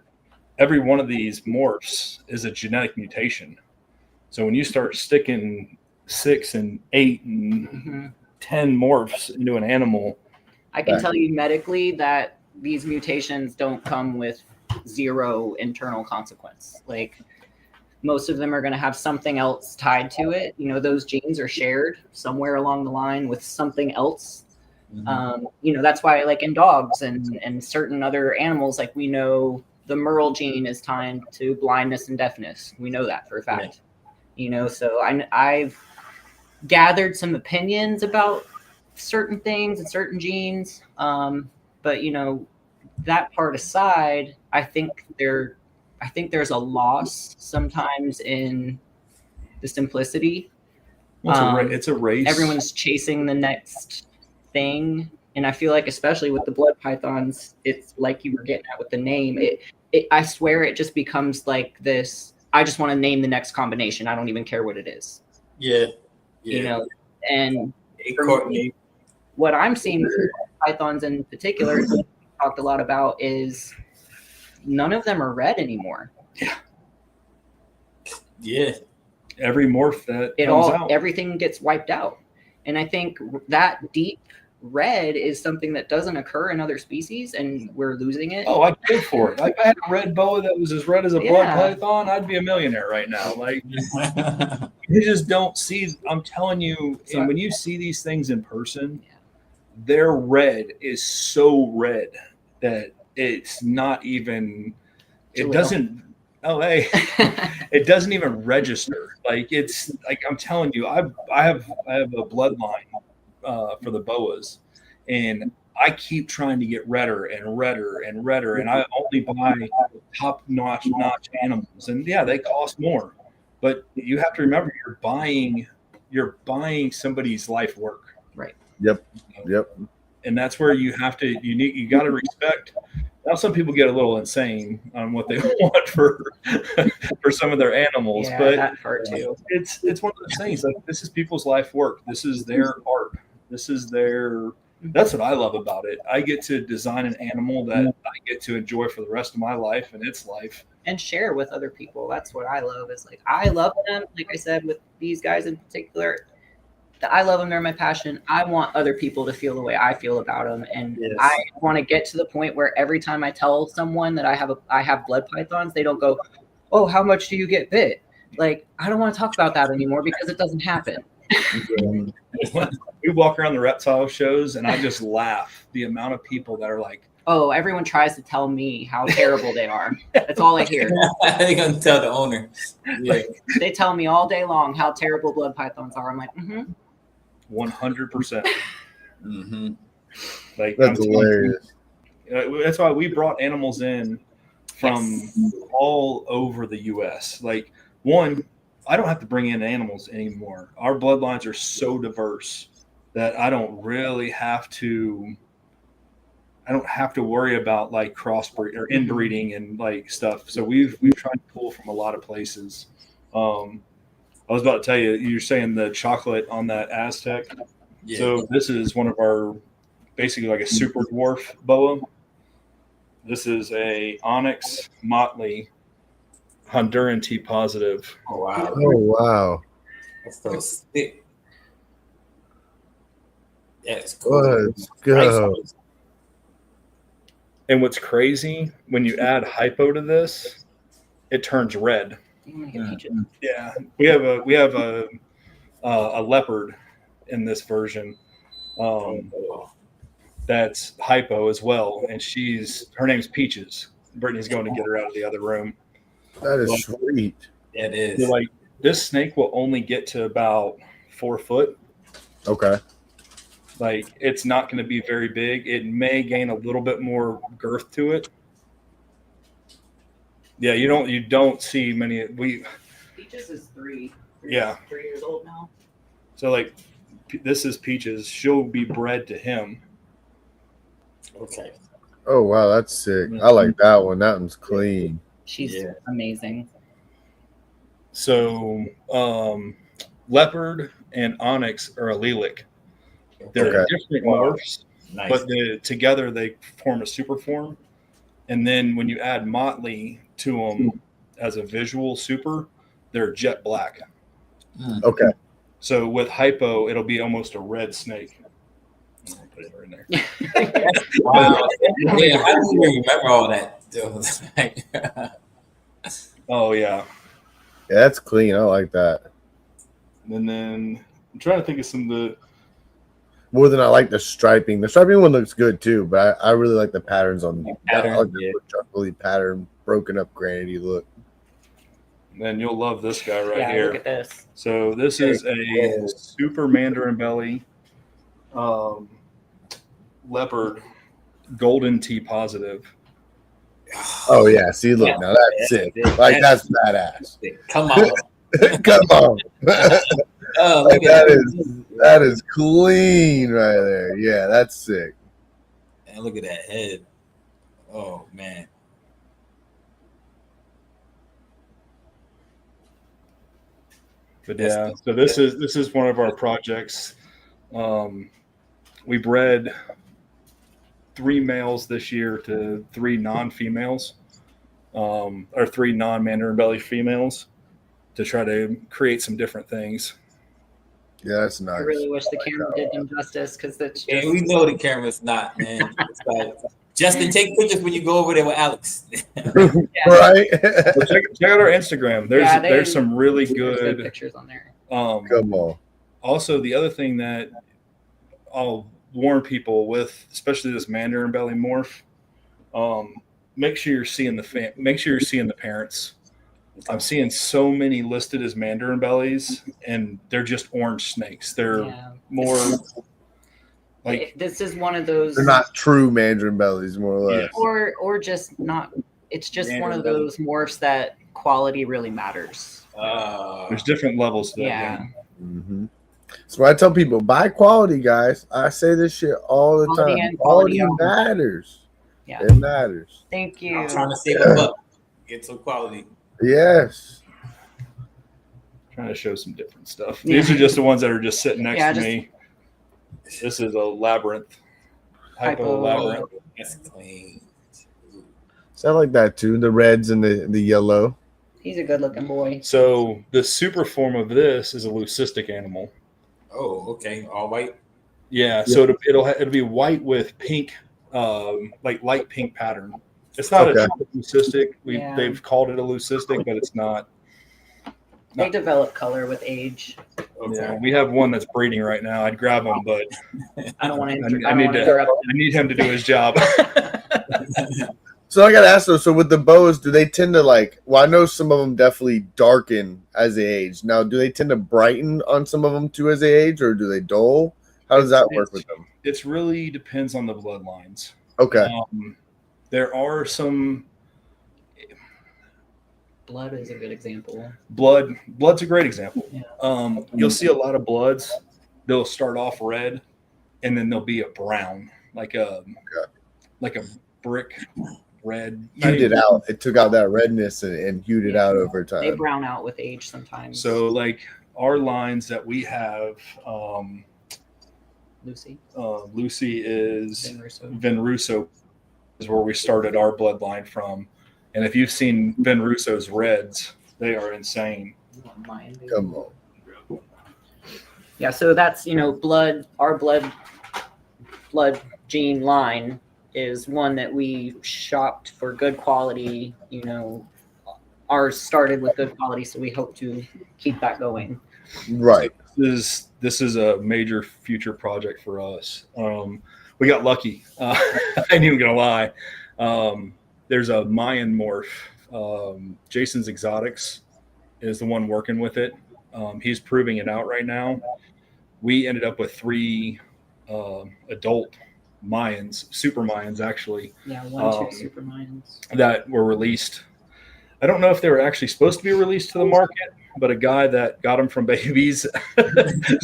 every one of these morphs is a genetic mutation. So when you start sticking 6 and 8 and 10 morphs into an animal, I can tell you medically that these mutations don't come with zero internal consequence. Like, most of them are going to have something else tied to it. You know, those genes are shared somewhere along the line with something else. You know, that's why, like in dogs and certain other animals, like we know the Merle gene is tied to blindness and deafness. We know that for a fact. Yeah. You know, so I've gathered some opinions about certain things and certain genes. But you know, that part aside, I think there's a loss sometimes in the simplicity. It's a race. Everyone's chasing the next thing, and I feel like, especially with the blood pythons, it's like you were getting at with the name. I swear, it just becomes like this. I just want to name the next combination. I don't even care what it is. Yeah. You know, and for me, what I'm seeing with pythons in particular, talked a lot about, is none of them are red anymore. Yeah. Every morph that comes out, everything gets wiped out. And I think that deep red is something that doesn't occur in other species, and we're losing it. Oh, I'd go for it. If I had a red boa that was as red as a blood python, I'd be a millionaire right now. Like, you just don't see. I'm telling you, and when you see these things in person, their red is so red that it's not even. It doesn't. Oh, hey, it doesn't even register. Like, it's like, I'm telling you, I have a bloodline for the boas, and I keep trying to get redder and redder and redder, and I only buy top notch animals, and yeah, they cost more, but you have to remember, you're buying somebody's life work. Right. Yep. And that's where you have to, you got to respect. Now, some people get a little insane on what they want for some of their animals, but that part too. It's one of those things. Like, this is people's life work. This is their art. This is their. That's what I love about it. I get to design an animal that I get to enjoy for the rest of my life and its life, and share with other people. That's what I love. Is like, I love them. Like I said, with these guys in particular, I love them. They're my passion. I want other people to feel the way I feel about them, and I want to get to the point where every time I tell someone that I have blood pythons, they don't go, "Oh, how much do you get bit?" Like, I don't want to talk about that anymore, because it doesn't happen. We walk around the reptile shows, and I just laugh. The amount of people that are like, "Oh, everyone tries to tell me how terrible they are." That's all I hear. They're gonna tell the owner. Yeah. They tell me all day long how terrible blood pythons are. I'm like, 100%. Like, that's hilarious. That's why we brought animals in from all over the U.S. Like, one, I don't have to bring in animals anymore. Our bloodlines are so diverse that I don't really have to. I don't have to worry about like crossbreed or inbreeding and like stuff. So we've tried to pull from a lot of places. I was about to tell you, you're saying the chocolate on that Aztec. Yeah. So this is one of our, basically like a super dwarf boa. This is a onyx motley Honduran T positive. Oh wow! Oh wow! That's so thick. Yeah, it's cool. Let's go. And what's crazy, when you add hypo to this, it turns red. Yeah, we have a leopard in this version that's hypo as well, and her name's Peaches. Brittany's going to get her out of the other room. That is sweet. It is. Like, this snake will only get to about 4 foot. Okay. Like, it's not going to be very big. It may gain a little bit more girth to it. Yeah, you don't see many. Peaches is 3 years old now. So, like, this is Peaches. She'll be bred to him. Okay. Oh wow, that's sick. I like that one. That one's clean. She's amazing. So, leopard and onyx are allelic. They're different morphs, but together they form a super form. And then when you add motley to them as a visual super, they're jet black. Okay. So with hypo, it'll be almost a red snake. I'll put it right there. Wow. Yeah, I don't even remember all that. Oh yeah. Yeah, that's clean. I like that. And then I'm trying to think of some of the. More than I like the striping. The striping one looks good too, but I really like the patterns on Pattern, I like yeah. the chocolatey pattern, broken up granity look. And you'll love this guy right Yeah, here. look at this. So this is a super mandarin belly leopard, golden T positive. Oh yeah, see, look now that's sick. Like that's badass. Come on. Come on. Oh, Like, look at that is clean right there. Yeah, that's sick. And look at that head. Oh man. But yeah, so this is one of our projects. We bred 3 males this year to 3 non-females, or 3 non-mandarin belly females, to try to create some different things. Yeah, that's nice. I really wish the camera did them justice because that's just. And we know the camera's not, man. It's like, Justin, take pictures when you go over there with Alex. Right? So check out our Instagram. There's some really good pictures on there. Come on. Also, the other thing that I'll warn people with, especially this mandarin belly morph, make sure you're seeing the parents. I'm seeing so many listed as mandarin bellies, and they're just orange snakes. They're more like this is one of those. They're not true mandarin bellies, more or less. Or just not. It's just one of those morphs that quality really matters. There's different levels to that. Yeah. Mm-hmm. So I tell people, buy quality, guys. I say this shit all the time. Quality matters. Yeah, it matters. Thank you. I'm trying to save a buck, get some quality. Yes. Trying to show some different stuff. These are just the ones that are just sitting next to me. This is a labyrinth. Hypo labyrinth. That's clean. So I like that too. The reds and the yellow. He's a good looking boy. So the super form of this is a leucistic animal. Oh, okay. All white. Yeah. So it'll be white with pink, like light pink pattern. It's not a leucistic. They've called it a leucistic, but it's not. They develop color with age. Okay. Yeah, we have one that's breeding right now. I'd grab him, but I don't want to. I need him to do his job. So I gotta ask though. So with the bows, do they tend to like? Well, I know some of them definitely darken as they age. Now, do they tend to brighten on some of them too as they age, or do they dull? How does that work with them? It really depends on the bloodlines. Okay. There are some. Blood is a good example. Blood's a great example. Yeah. You'll see a lot of bloods. They'll start off red, and then they'll be a brown, like a brick red. Hued it out. It took out that redness and hued it out over time. They brown out with age sometimes. So, like our lines that we have, Lucy is Venruso is where we started our bloodline from. And if you've seen Venruso's reds, they are insane. Come on. Yeah, so that's our blood gene line is one that we shopped for good quality. Ours started with good quality, so we hope to keep that going. Right. This is a major future project for us. We got lucky. I ain't even gonna lie. There's a Mayan morph. Jason's Exotics is the one working with it. He's proving it out right now. We ended up with 3 adult Mayans, super Mayans actually. Yeah, 2 super Mayans that were released. I don't know if they were actually supposed to be released to the market, but a guy that got them from babies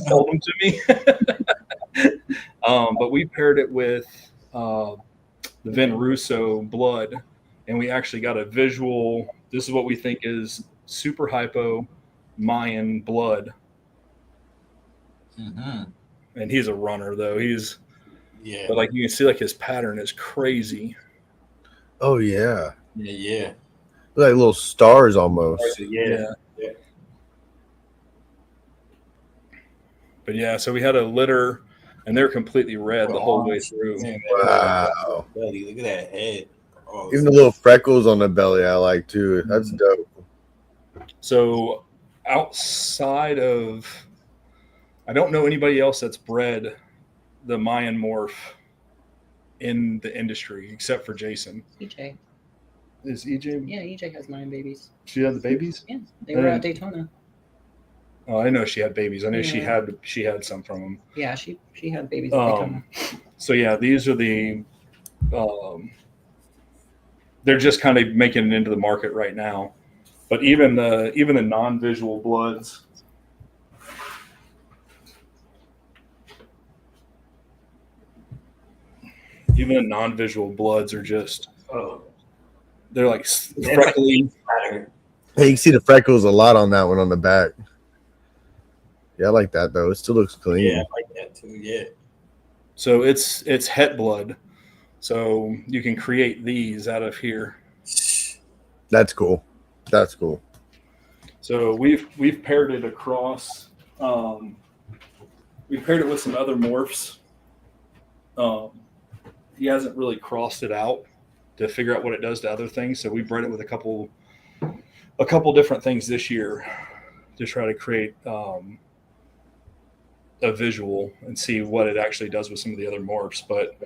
sold them to me. But we paired it with the Venruso blood, and we actually got a visual. This is what we think is super hypo Mayan blood. Mm-hmm. And he's a runner though. Yeah. But like you can see, like his pattern is crazy. Oh yeah, Yeah. like little stars almost. Yeah. But yeah, so we had a litter, and they're completely red the whole way through. Wow. Belly, look at that head. Oh, Even the little freckles on the belly, I like too. That's dope. So outside of, I don't know anybody else that's bred the Mayan morph in the industry except for Jason. EJ. Is EJ? Yeah, EJ has 9 babies. She had the babies? Yeah, they were at Daytona. Oh, I know she had babies. I knew Yeah. she had some from them. Yeah, she had babies at Daytona. So yeah, these are the they're just kind of making it into the market right now. But even the non-visual bloods, even the non-visual bloods are just they're like freckly. Hey, you can see the freckles a lot on that one on the back. Yeah, I like that though. It still looks clean. Yeah, I like that too. Yeah. So it's het blood. So you can create these out of here. That's cool. That's cool. So we've paired it across. We've paired it with some other morphs. He hasn't really crossed it out to figure out what it does to other things. So we bred it with a couple different things this year to try to create a visual and see what it actually does with some of the other morphs. But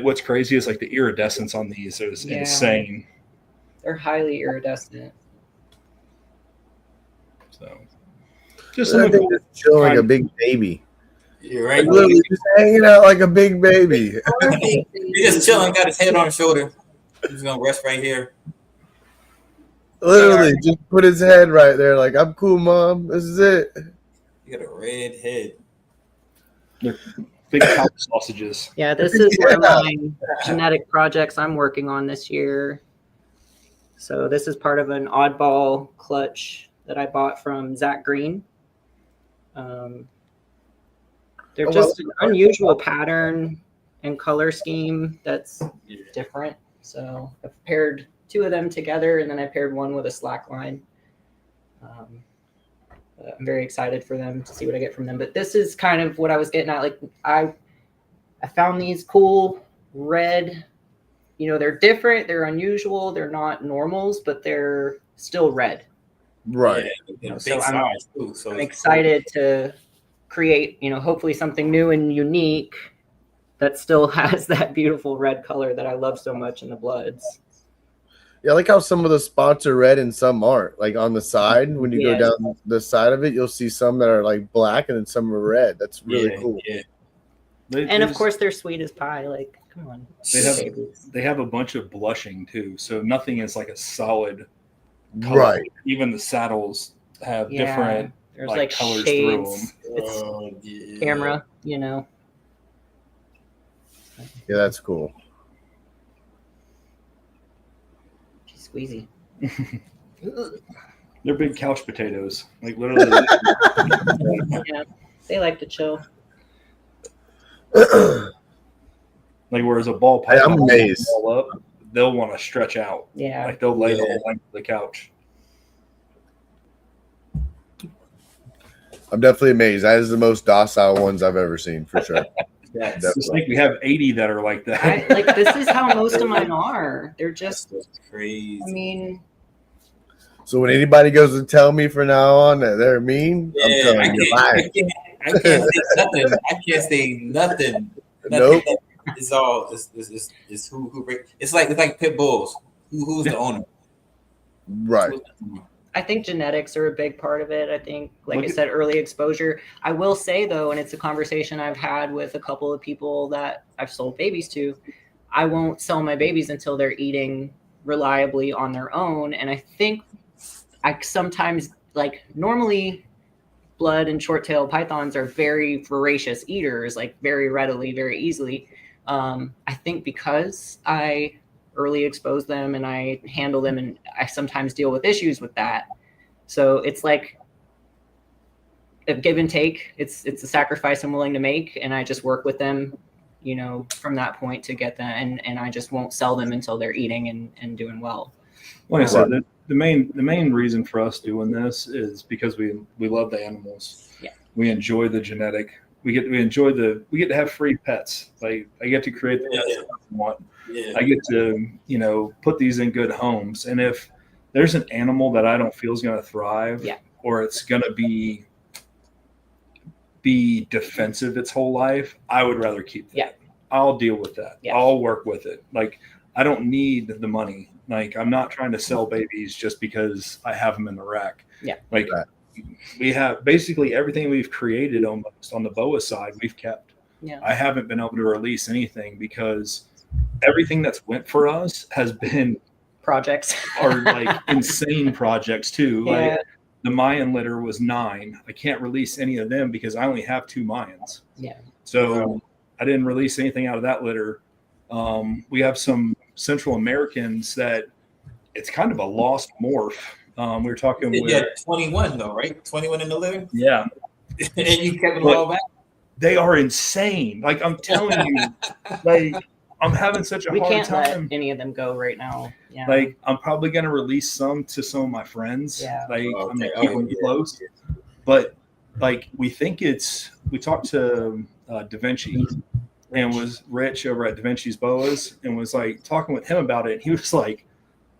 what's crazy is like the iridescence on these is insane. They're highly iridescent. So just some just chilling like a big baby. You're right. Like, literally just hanging out like a big baby. He's just chilling, got his head on his shoulder. He's gonna rest right here. Literally, just put his head right there. Like, I'm cool, mom. This is it. You got a red head. Big cow sausages. Yeah, this is one of my genetic projects I'm working on this year. So this is part of an oddball clutch that I bought from Zach Green. They're just an unusual pattern and color scheme that's different. So I've paired 2 of them together, and then I paired one with a slack line. I'm very excited for them to see what I get from them. But this is kind of what I was getting at. Like I found these cool red. You know, they're different. They're unusual. They're not normals, but they're still red. Right. Yeah, so I'm excited to create, hopefully something new and unique that still has that beautiful red color that I love so much in the bloods. Yeah, I like how some of the spots are red and some aren't. Like on the side, when you go down the side of it, you'll see some that are like black and then some are red. That's really cool. Yeah. And of course, they're sweet as pie. Like, come on. They have a bunch of blushing too, so nothing is like a solid color. Right. Even the saddles have different there's like colors shades. through them. It's camera, Yeah, that's cool. She's squeezy. They're big couch potatoes. Like literally. Yeah, they like to chill. Like whereas a ball python, I'm amazed. They'll want to stretch out. Yeah. Like they'll lay the whole length of the couch. I'm definitely amazed. That is the most docile ones I've ever seen, for sure. I think we have 80 that are like that. This is how most of mine are. They're just crazy. I mean, so when anybody goes to tell me from now on that they're mean, I'm telling you lies. I can't say nothing. I can't say nothing. Nope. It's all it's who it's like pit bulls. Who's the owner? Right. I think genetics are a big part of it. I think, like I said, early exposure. I will say though, and it's a conversation I've had with a couple of people that I've sold babies to, I won't sell my babies until they're eating reliably on their own. And I think I sometimes, like, normally blood and short-tailed pythons are very voracious eaters, like very readily, very easily. I think because I early expose them and I handle them, and I sometimes deal with issues with that. So it's like a give and take. It's a sacrifice I'm willing to make, and I just work with them from that point to get them, and I just won't sell them until they're eating and doing well. Like I said, the main reason for us doing this is because we love the animals. Yeah. We enjoy the genetic. We get to have free pets. Like I get to create the pets I want. Yeah. I get to, put these in good homes. And if there's an animal that I don't feel is going to thrive, or it's going to be defensive its whole life, I would rather keep that. Yeah. I'll deal with that. Yeah. I'll work with it. Like I don't need the money. Like I'm not trying to sell babies just because I have them in the rack. Yeah. Like we have basically everything we've created almost on the BOA side, we've kept. Yeah. I haven't been able to release anything because everything that's went for us has been projects or like insane projects too. Yeah. Like the Mayan litter was 9. I can't release any of them because I only have 2 Mayans. Yeah. So I didn't release anything out of that litter. We have some Central Americans that it's kind of a lost morph. We were talking with 21 though, right? 21 in the litter. Yeah. And you kept them all back. They are insane. Like I'm telling you, like I'm having such a hard time. We can't let any of them go right now. Yeah. Like I'm probably gonna release some to some of my friends. Yeah. Like I'm gonna keep them close. But like we talked to Da Vinci and was Rich over at Da Vinci's Boas and was like talking with him about it. And he was like,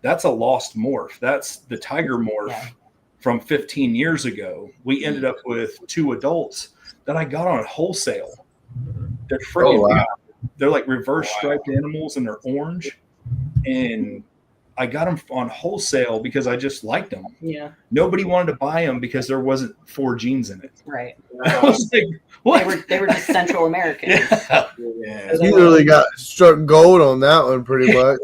that's a lost morph. That's the tiger morph from 15 years ago. We ended up with 2 adults that I got on wholesale. They're freaking they're like reverse striped animals and they're orange. And I got them on wholesale because I just liked them. Yeah. Nobody wanted to buy them because there wasn't 4 genes in it. Right. I was like, what? They were just Central American. Yeah. You really got struck gold on that one pretty much,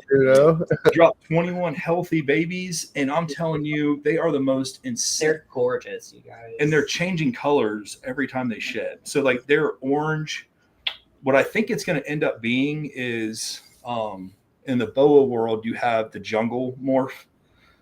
Dropped 21 healthy babies, and I'm telling you, they are the most insane. They're gorgeous, you guys. And they're changing colors every time they shed. So like they're orange. What I think it's going to end up being is in the boa world, you have the jungle morph,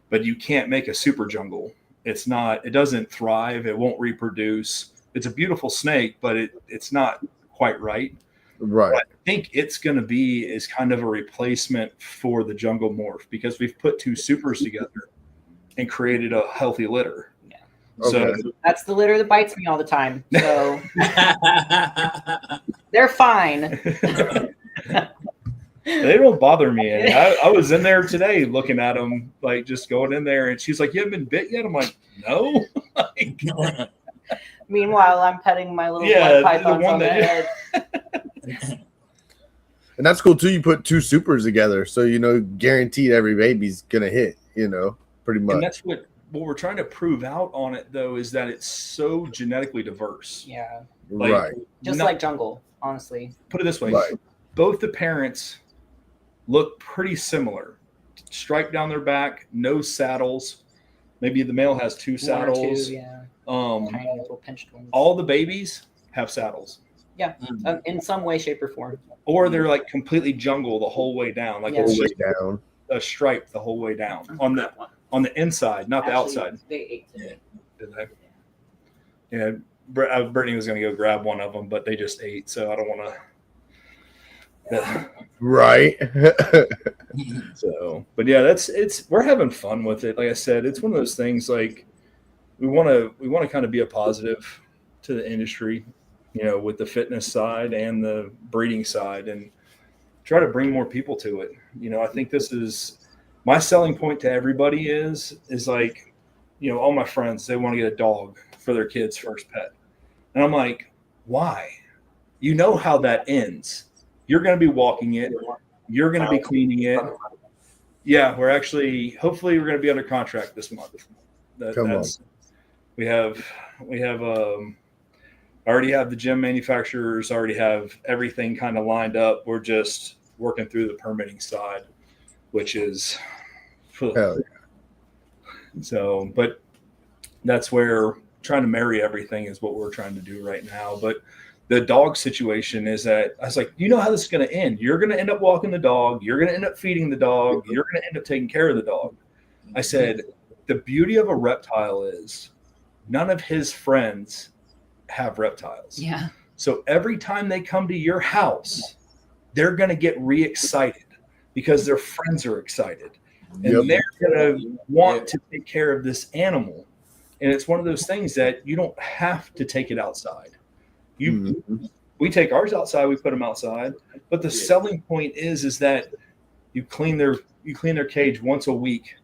but you can't make a super jungle. It doesn't thrive. It won't reproduce. It's a beautiful snake, but it's not quite right. Right. What I think it's going to be is kind of a replacement for the jungle morph because we've put 2 supers together and created a healthy litter. Yeah. So that's the litter that bites me all the time. So they're fine. They don't bother me. And I was in there today looking at them, like just going in there, and she's like, "You haven't been bit yet?" I'm like, "No." Meanwhile, I'm petting my little blood pythons on the head. And that's cool too. You put 2 supers together, so guaranteed every baby's gonna hit. Pretty much. And that's what we're trying to prove out on it, though, is that it's so genetically diverse. Yeah. Right. Just like jungle, honestly. Put it this way: right. Both the parents look pretty similar. Stripe down their back, no saddles. Maybe the male has 2 saddles. 1 or 2, yeah. Tiny little pinched ones. All the babies have saddles. Yeah, in some way, shape, or form. Or they're like completely jungle the whole way down, like it's just a stripe the whole way down on the inside, not the outside. They ate it. Did they? Yeah, Brittany was going to go grab one of them, but they just ate, so I don't want to. Right. So, but yeah, we're having fun with it. Like I said, it's one of those things. Like we want to kind of be a positive to the industry, with the fitness side and the breeding side, and try to bring more people to it. I think this is my selling point to everybody is like, all my friends, they want to get a dog for their kid's first pet, and I'm like, why? You know how that ends. You're going to be walking it. You're going to be cleaning it. Yeah, hopefully we're going to be under contract this month. We have already have the gym manufacturers, already have everything kind of lined up. We're just working through the permitting side, which is so, but that's where trying to marry everything is what we're trying to do right now. But the dog situation is that I was like, how this is going to end? You're going to end up walking the dog. You're going to end up feeding the dog. You're going to end up taking care of the dog. I said, the beauty of a reptile is none of his friends have reptiles. Yeah. So every time they come to your house, they're going to get re-excited because their friends are excited. And they're going to want to take care of this animal. And it's one of those things that you don't have to take it outside. We take ours outside, we put them outside. But the selling point is that you clean their cage once a week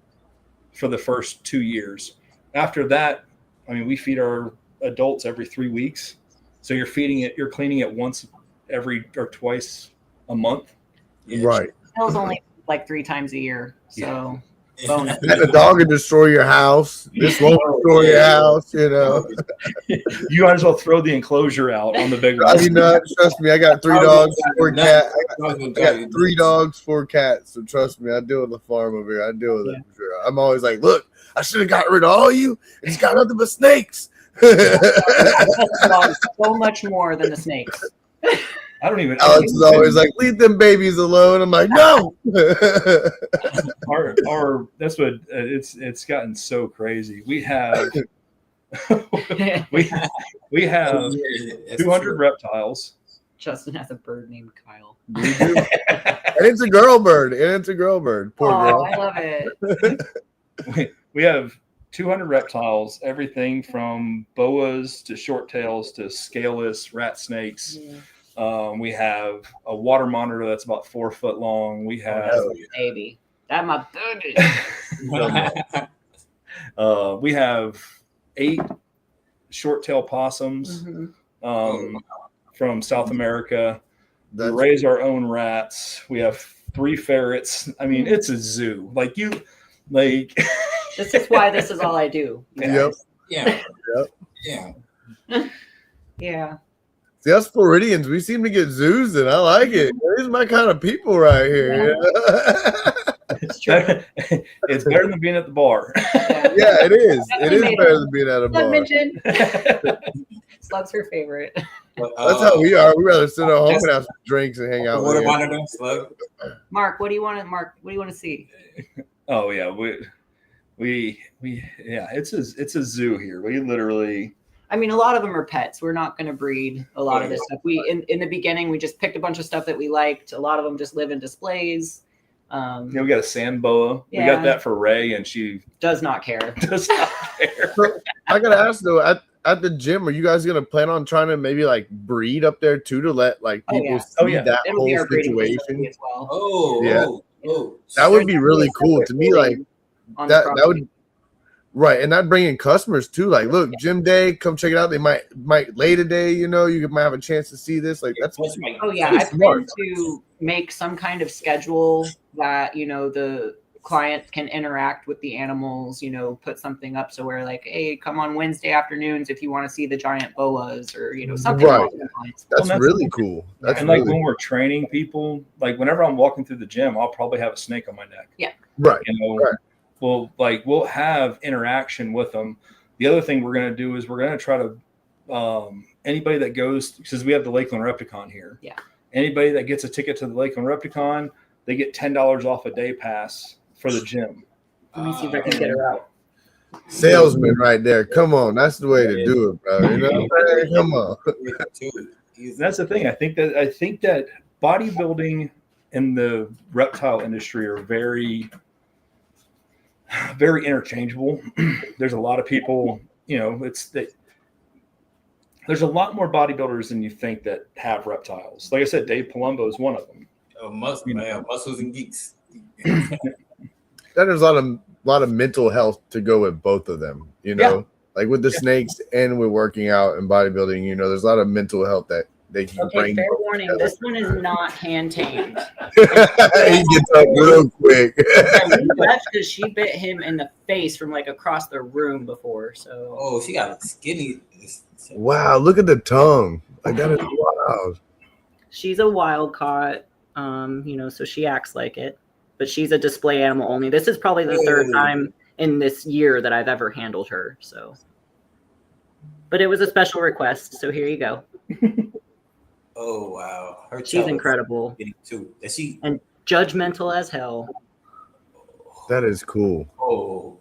for the first 2 years. After that, I mean, we feed our adults every 3 weeks. So you're cleaning it once or twice a month. Right. That was only like 3 times a year. So bonus. And a dog can destroy your house. This won't destroy your house, you know. You might as well throw the enclosure out on the big one. You know, trust me, I got 3 dogs, 4 cats. I got 3 dogs, 4 cats. So trust me, I deal with the farm over here. I deal with it for sure. I'm always like, look, I should have got rid of all you. It's got nothing but snakes. So much more than the snakes. I don't even. Alex is always like, leave them babies alone. I'm like, no. Our that's what it's gotten so crazy. We have we have 200 reptiles. Justin has a bird named Kyle. And it's a girl bird. Poor girl. I love it. We have 200 reptiles, everything from boas to short tails to scaleless rat snakes. We have a water monitor that's about 4 foot long. We have baby. That's my baby. We have 8 short tail possums from South America. We raise our own rats. We have 3 ferrets. I mean, it's a zoo. This is why this is all I do. Yep. Yeah. Yeah. See, us Floridians, we seem to get zoos, and I like it. These are my kind of people right here. It's true. It's better than being at the bar. Yeah, it is. It is better than being at a bar. Slug's her favorite. That's how we are. We rather sit at home and have some drinks and hang out. Water monitor, Slug. Mark, what do you want to see? Oh yeah, we it's a zoo here. We literally. I mean, a lot of them are pets. We're not going to breed a lot of this stuff. We in the beginning we just picked a bunch of stuff that we liked. A lot of them just live in displays. We got a sand boa. Yeah. We got that for Ray, and she does not care. I gotta ask though, at the gym, are you guys gonna plan on trying to maybe like breed up there too, to let like people see that It'll whole situation as well. That would be really cool to me. Like that would. Right, and I'd bring in customers too. Like, look, gym day, come check it out. They might lay today. You know, you might have a chance to see this. Like, that's I plan to make some kind of schedule that the client can interact with the animals. Put something up so we're like, hey, come on Wednesday afternoons if you want to see the giant boas or something. Right, that's really cool. That's like when we're training people. Like whenever I'm walking through the gym, I'll probably have a snake on my neck. Yeah, right. Right. We'll have interaction with them. The other thing we're going to do is we're going to try to anybody that goes, because we have the Lakeland Repticon here. Yeah. Anybody that gets a ticket to the Lakeland Repticon, they get $10 off a day pass for the gym. Let me see if I can get her out. Salesman right there. Come on, that's the way to do it, bro. You know what I'm saying? Come on. That's the thing. I think that bodybuilding and the reptile industry are very interchangeable. There's a lot of people, there's a lot more bodybuilders than you think that have reptiles. Like I said, Dave Palumbo is one of them. Muscles and geeks. Then there's a lot of mental health to go with both of them, like with the snakes and with working out and bodybuilding, there's a lot of mental health that they can bring. Fair warning, this one is not hand tamed. He gets up real quick. That's because she bit him in the face from like across the room before. So she got skinny. Wow, look at the tongue. Like that is wild. She's a wild caught, so she acts like it. But she's a display animal only. This is probably the third time in this year that I've ever handled her. So, but it was a special request, so here you go. Oh wow, she's incredible too. Is she and judgmental as hell? That is cool. Oh,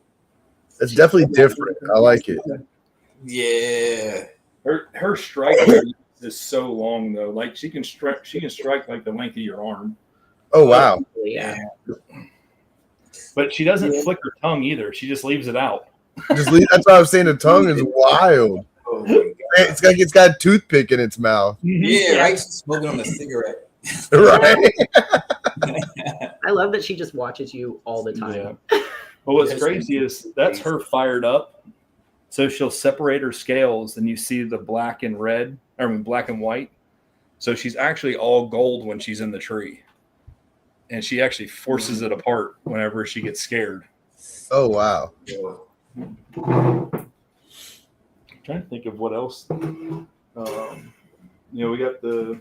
it's definitely different. I like it. Yeah, her strike rate is so long though. Like she can strike like the length of your arm. Oh wow. Yeah. But she doesn't flick her tongue either. She just leaves it out. Just leave, that's why I was saying the tongue is wild. Oh my God. It's got a toothpick in its mouth. Yeah, right. She's smoking on a cigarette. Right. I love that she just watches you all the time. Yeah. But what's crazy is that's her fired up. So she'll separate her scales and you see the black and black and white. So she's actually all gold when she's in the tree. And she actually forces it apart whenever she gets scared. Oh wow. I'm trying to think of what else. We got the.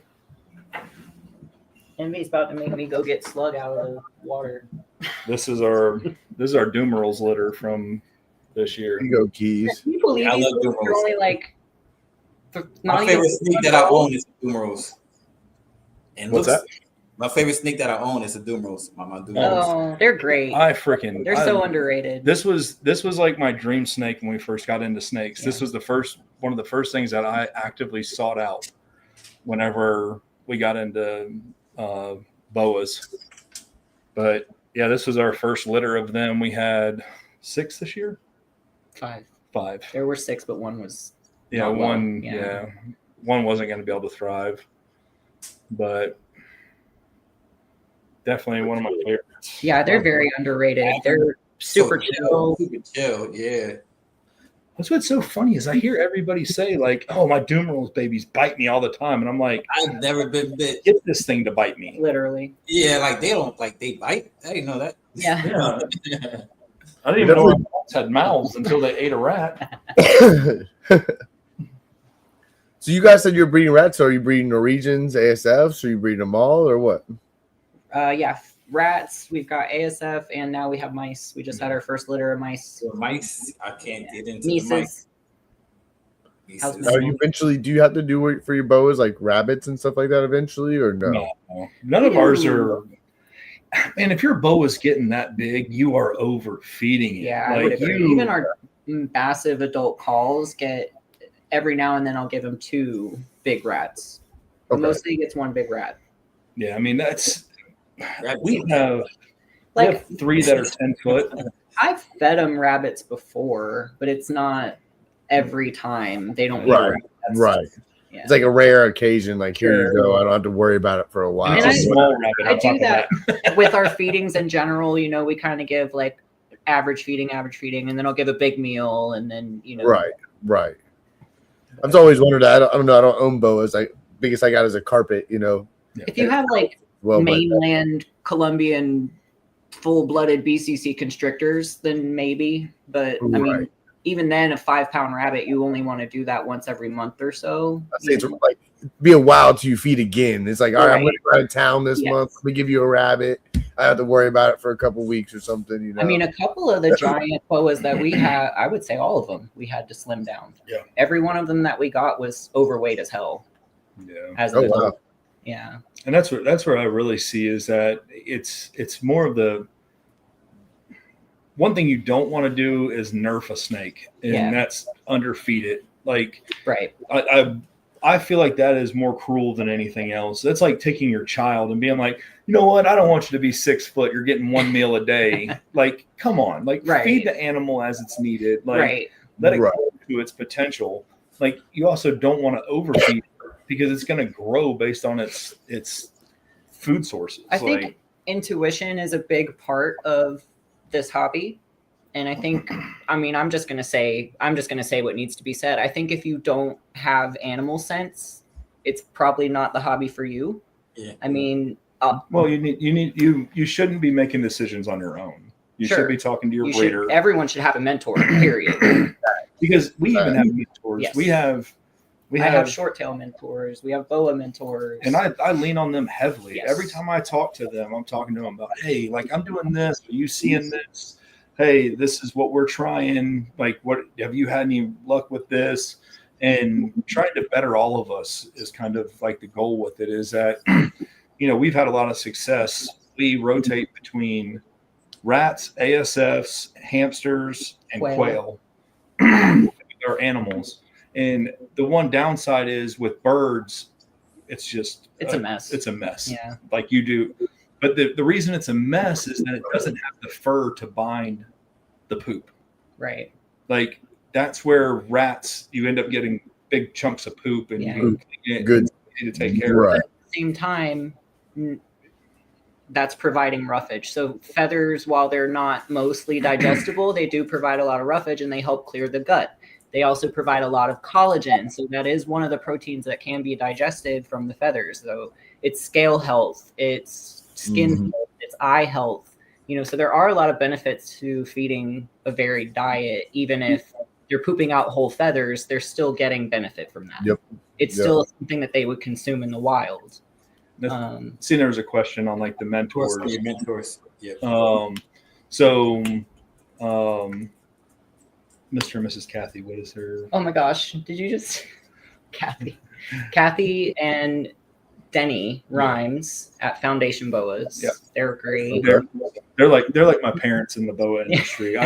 Envy's about to make me go get Slug out of the water. This is our Doomerals litter from this year. Here you go, Keys. Can you believe I these love things are Doomerals. only like My favorite snake that I own is a Doomerals. And What's that? My favorite snake that I own is a Doomerals. My Doomerals. Oh, they're great. They're so underrated. This was like my dream snake when we first got into snakes. This was one of the first things that I actively sought out whenever we got into boas. But yeah, this was our first litter of them. We had 6 this year. 5. There were 6, but one was one. Well. Yeah, one wasn't going to be able to thrive, but definitely one of my favorites. Yeah, they're very underrated. They're super chill. Super chill, yeah. That's what's so funny is I hear everybody say like, "Oh, my Doomerals babies bite me all the time," and I'm like, I've never been bit. Get this thing to bite me. Literally. Yeah, like they bite. I didn't know that. Yeah. I didn't even know rats had mouths until they ate a rat. So you guys said you're breeding rats. So are you breeding Norwegians, ASFs? Are you breeding them all, or what? Yeah, rats. We've got ASF, and now we have mice. We just had our first litter of mice. So mice, I can't get into Mices. the mice. Are you eventually? Do you have to do it for your boas like rabbits and stuff like that eventually, or no? No. None of ours are. And if your boa's getting that big, you are overfeeding it. Yeah, I would agree. Even our massive adult calls get every now and then. I'll give them 2 big rats. Okay. Mostly he gets 1 big rat. Yeah, I mean that's. We have 3 that are 10 foot. I've fed them rabbits before, but it's not every time. They don't. Right. Yeah. It's like a rare occasion. Like here you go. I don't have to worry about it for a while. And I do that with our feedings in general. We kind of give like average feeding, and then I'll give a big meal, and then Right. I've always wondered that. I don't know. I don't own boas. Biggest I got is a carpet. If you have like mainland Colombian full-blooded BCC constrictors, then maybe. But I mean, even then, a 5-pound rabbit, you only want to do that once every month or so. I say it's like being wild till you feed again. It's like, all right, I'm going to go out of town this month. Let me give you a rabbit. I have to worry about it for a couple of weeks or something. I mean, a couple of the giant boas that we had, I would say all of them, we had to slim down. Yeah. Every one of them that we got was overweight as hell. Yeah. Wow. Yeah. And that's where I really see is that it's more of the one thing you don't want to do is nerf a snake, and that's underfeed it. Like, right. I feel like that is more cruel than anything else. That's like taking your child and being like, you know what? I don't want you to be 6 foot. You're getting 1 meal a day. Like, come on, like feed the animal as it's needed. Like, let it go to its potential. Like, you also don't want to overfeed it because it's going to grow based on its food sources. I think intuition is a big part of this hobby. And I think, I'm just going to say what needs to be said. I think if you don't have animal sense, it's probably not the hobby for you. Yeah. I mean, well, you shouldn't be making decisions on your own. You should be talking to your breeder. Everyone should have a mentor, period. Because we even have mentors. Yes. I have short tail mentors. We have boa mentors. And I lean on them heavily. Yes. Every time I talk to them, I'm talking to them about, hey, like I'm doing this. Are you seeing this? Hey, this is what we're trying. Like, what have you had any luck with this? And trying to better all of us is kind of like the goal with it is that, we've had a lot of success. We rotate between rats, ASFs, hamsters, and quail. Our animals. And the one downside is with birds, it's a mess. It's a mess. Yeah. Like you do. But the reason it's a mess is that it doesn't have the fur to bind the poop. Right. Like that's where rats, you end up getting big chunks of poop and you Good. need to take care of it. At the same time, that's providing roughage. So feathers, while they're not mostly digestible, they do provide a lot of roughage and they help clear the gut. They also provide a lot of collagen. So that is one of the proteins that can be digested from the feathers. So it's scale health, it's skin health, it's eye health. So there are a lot of benefits to feeding a varied diet. Even if you're pooping out whole feathers, they're still getting benefit from that. Yep. It's still something that they would consume in the wild. See, there was a question on like the mentors. Your mentors. Yeah. Mr. and Mrs. Kathy, what is her? Oh my gosh. Did you just Kathy and Denny Rhymes at Foundation Boas. Yeah. They're great. They're like my parents in the boa industry.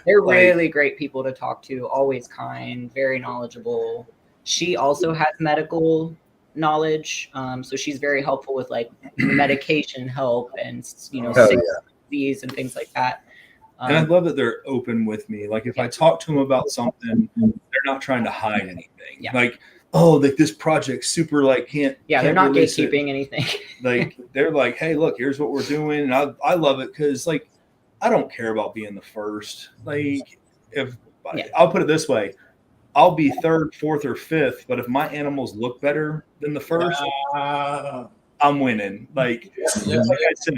They're really great people to talk to, always kind, very knowledgeable. She also has medical knowledge. So she's very helpful with like medication help and disease and things like that. And I love that they're open with me. Like if I talk to them about something, they're not trying to hide anything. Yeah. Like, oh, like this project's super like can't. Yeah, they're not gatekeeping anything. Like they're like, hey, look, here's what we're doing, and I love it because like I don't care about being the first. Like I'll put it this way, I'll be third, fourth, or fifth, but if my animals look better than the first, I'm winning. Like I said,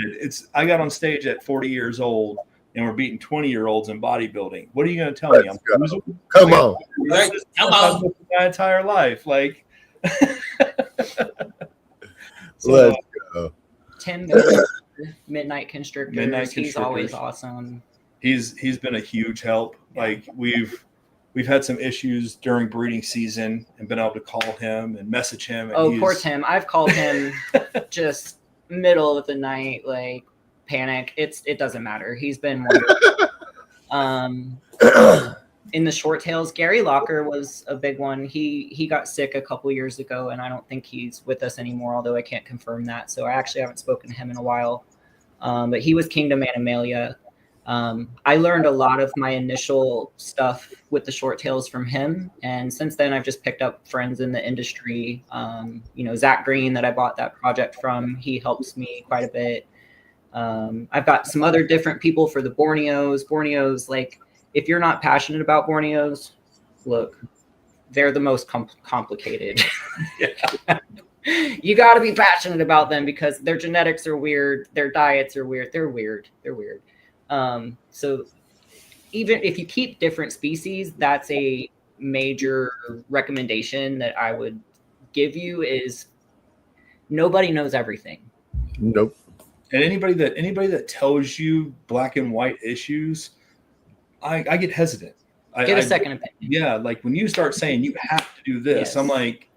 I got on stage at 40 years old. And we're beating 20-year-olds in bodybuilding. What are you going to tell me? I'm losing? Come on. My entire life. Like, let's go. Tim, Midnight Constrictors. He's always awesome. He's been a huge help. Like we've had some issues during breeding season and been able to call him and message him. And poor Tim. I've called him just middle of the night, like panic. It doesn't matter. He's been wonderful. In the short tails, Gary Locker was a big one. He got sick a couple years ago, and I don't think he's with us anymore, although I can't confirm that. So I actually haven't spoken to him in a while. But he was Kingdom Animalia. I learned a lot of my initial stuff with the short tails from him. And since then, I've just picked up friends in the industry. Zach Green that I bought that project from, he helps me quite a bit. I've got some other different people for the Borneos. Like if you're not passionate about Borneos, look, they're the most complicated. You got to be passionate about them because their genetics are weird. Their diets are weird. They're weird. So even if you keep different species, that's a major recommendation that I would give you is nobody knows everything. Nope. And anybody that tells you black and white issues, I get hesitant. Get a second opinion. Yeah, like when you start saying you have to do this, yes. I'm like,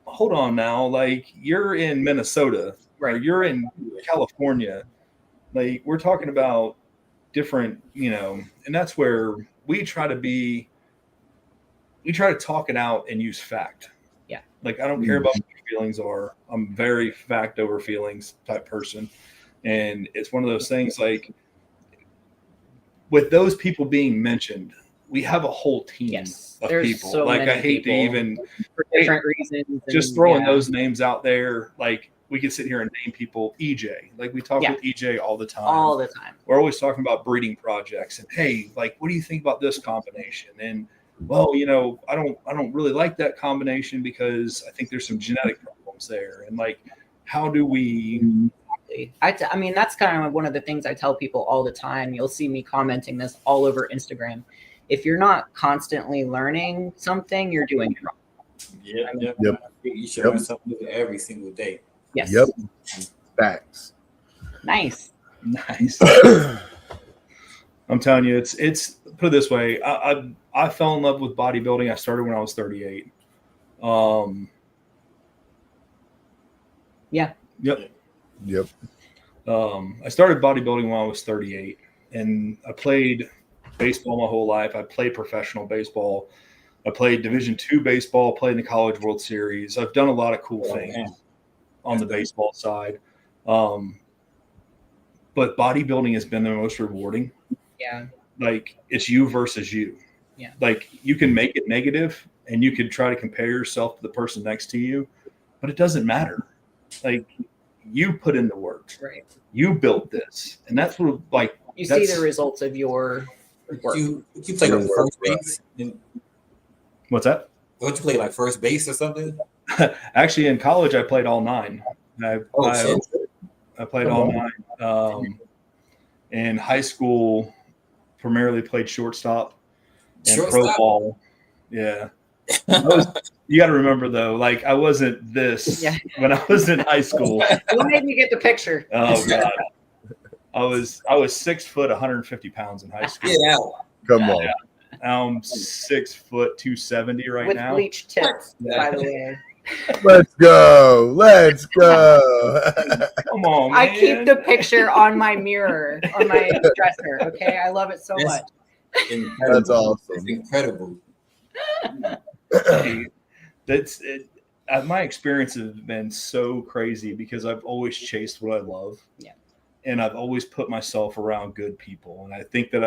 hold on now. Like you're in Minnesota, right? You're in California. Like we're talking about different, and that's where we try to talk it out and use fact. Yeah. Like I don't care about what your feelings are. I'm very fact over feelings type person. And it's one of those things like with those people being mentioned, we have a whole team of people. So like I hate to even for different reasons. Just throwing those names out there. Like we could sit here and name people. EJ, like we talk with EJ all the time. All the time. We're always talking about breeding projects and hey, like what do you think about this combination? And well, I don't really like that combination because I think there's some genetic problems there. And like, how do we? I mean, that's kind of one of the things I tell people all the time. You'll see me commenting this all over Instagram. If you're not constantly learning something, you're doing it wrong. Yep. You should learn something new every single day. Yes. Yep. Facts. Nice. I'm telling you, it's put it this way. I fell in love with bodybuilding. I started when I was 38. Yeah. Yep. I started bodybuilding when I was 38, and I played baseball my whole life. I played professional baseball. I played Division II baseball, played in the College World Series. I've done a lot of cool things on the baseball side. But bodybuilding has been the most rewarding. Yeah. Like, it's you versus you. Yeah. Like, you can make it negative and you can try to compare yourself to the person next to you, but it doesn't matter. Like, you put in the work. Right. You built this. And that's what, like, you see the results of your work. You play like first base? What's that? Don't you play like first base or something? Actually, in college, I played all nine. I played all nine. In high school, primarily played shortstop and pro ball. Yeah. You got to remember, though, like, I wasn't this when I was in high school. What made me get the picture? Oh, God. I was 6 foot, 150 pounds in high school. Yeah. Come on. I'm 6 foot, 270 right now. With bleached tips, by the way. Let's go. Let's go. Come on, man. I keep the picture on my mirror, on my dresser. Okay. I love it so much. That's awesome. It's incredible. That's it. My experience has been so crazy because I've always chased what I love. Yeah. And I've always put myself around good people. And I think that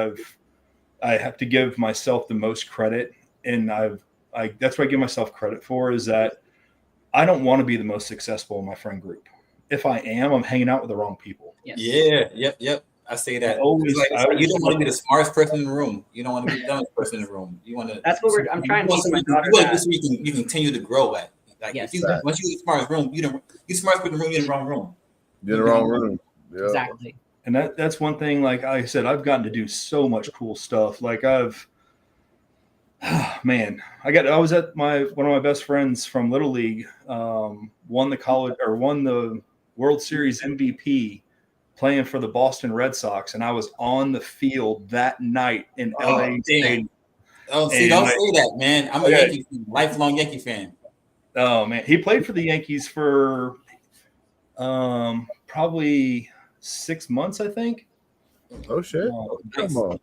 I have to give myself the most credit. And that's what I give myself credit for, is that I don't want to be the most successful in my friend group. If I am, I'm hanging out with the wrong people. Yes. Yeah. Yep. I say that. You don't want to be the smartest person in the room. You don't want to be the dumbest person in the room. You want to. That's what I'm trying to teach my daughter. You continue to grow at. Like, yes. Once you're the smartest room, you smartest person in the room. You're in the wrong room. You're in the wrong room. Yeah. Exactly. And that's one thing. Like I said, I've gotten to do so much cool stuff. Like I was at one of my best friends from Little League won the World Series MVP playing for the Boston Red Sox, and I was on the field that night in LA Stadium. Oh, see, don't say that, man. I'm a Yankee fan, lifelong Yankee fan. Oh man, he played for the Yankees for probably 6 months, I think. Oh shit! Come on.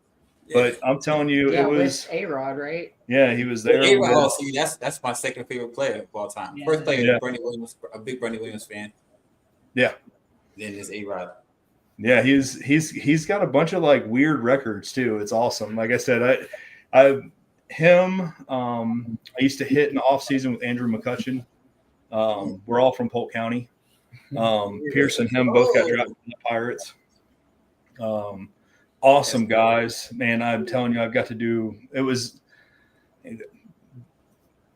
But I'm telling you, it was A-Rod, right? Yeah, he was there. A-Rod, see, that's my second favorite player of all time. First player, Bernie Williams, a big Bernie Williams fan. Yeah. Then there's A-Rod. Yeah, he's got a bunch of like weird records too. It's awesome. Like I said, I used to hit in the off season with Andrew McCutcheon. We're all from Polk County. Pierce and him both got drafted in the Pirates. Awesome guys, man. I'm telling you, it was the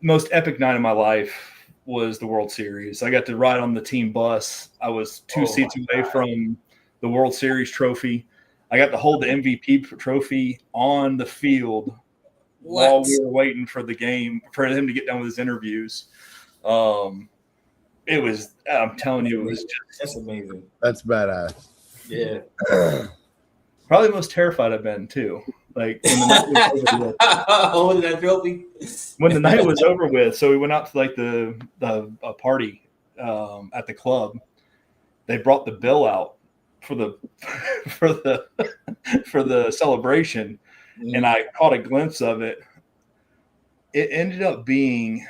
most epic night of my life was the World Series. I got to ride on the team bus. I was two seats away from the World Series trophy. I got to hold the MVP trophy on the field while we were waiting for the game, for him to get done with his interviews. I'm telling you, it was that's amazing. That's badass. Yeah. Probably the most terrified I've been too. Like when the night was over with. Holding that trophy. When the night was over with, so we went out to like a party at the club. They brought the bill out for the for the celebration, and I caught a glimpse of it. It ended up being,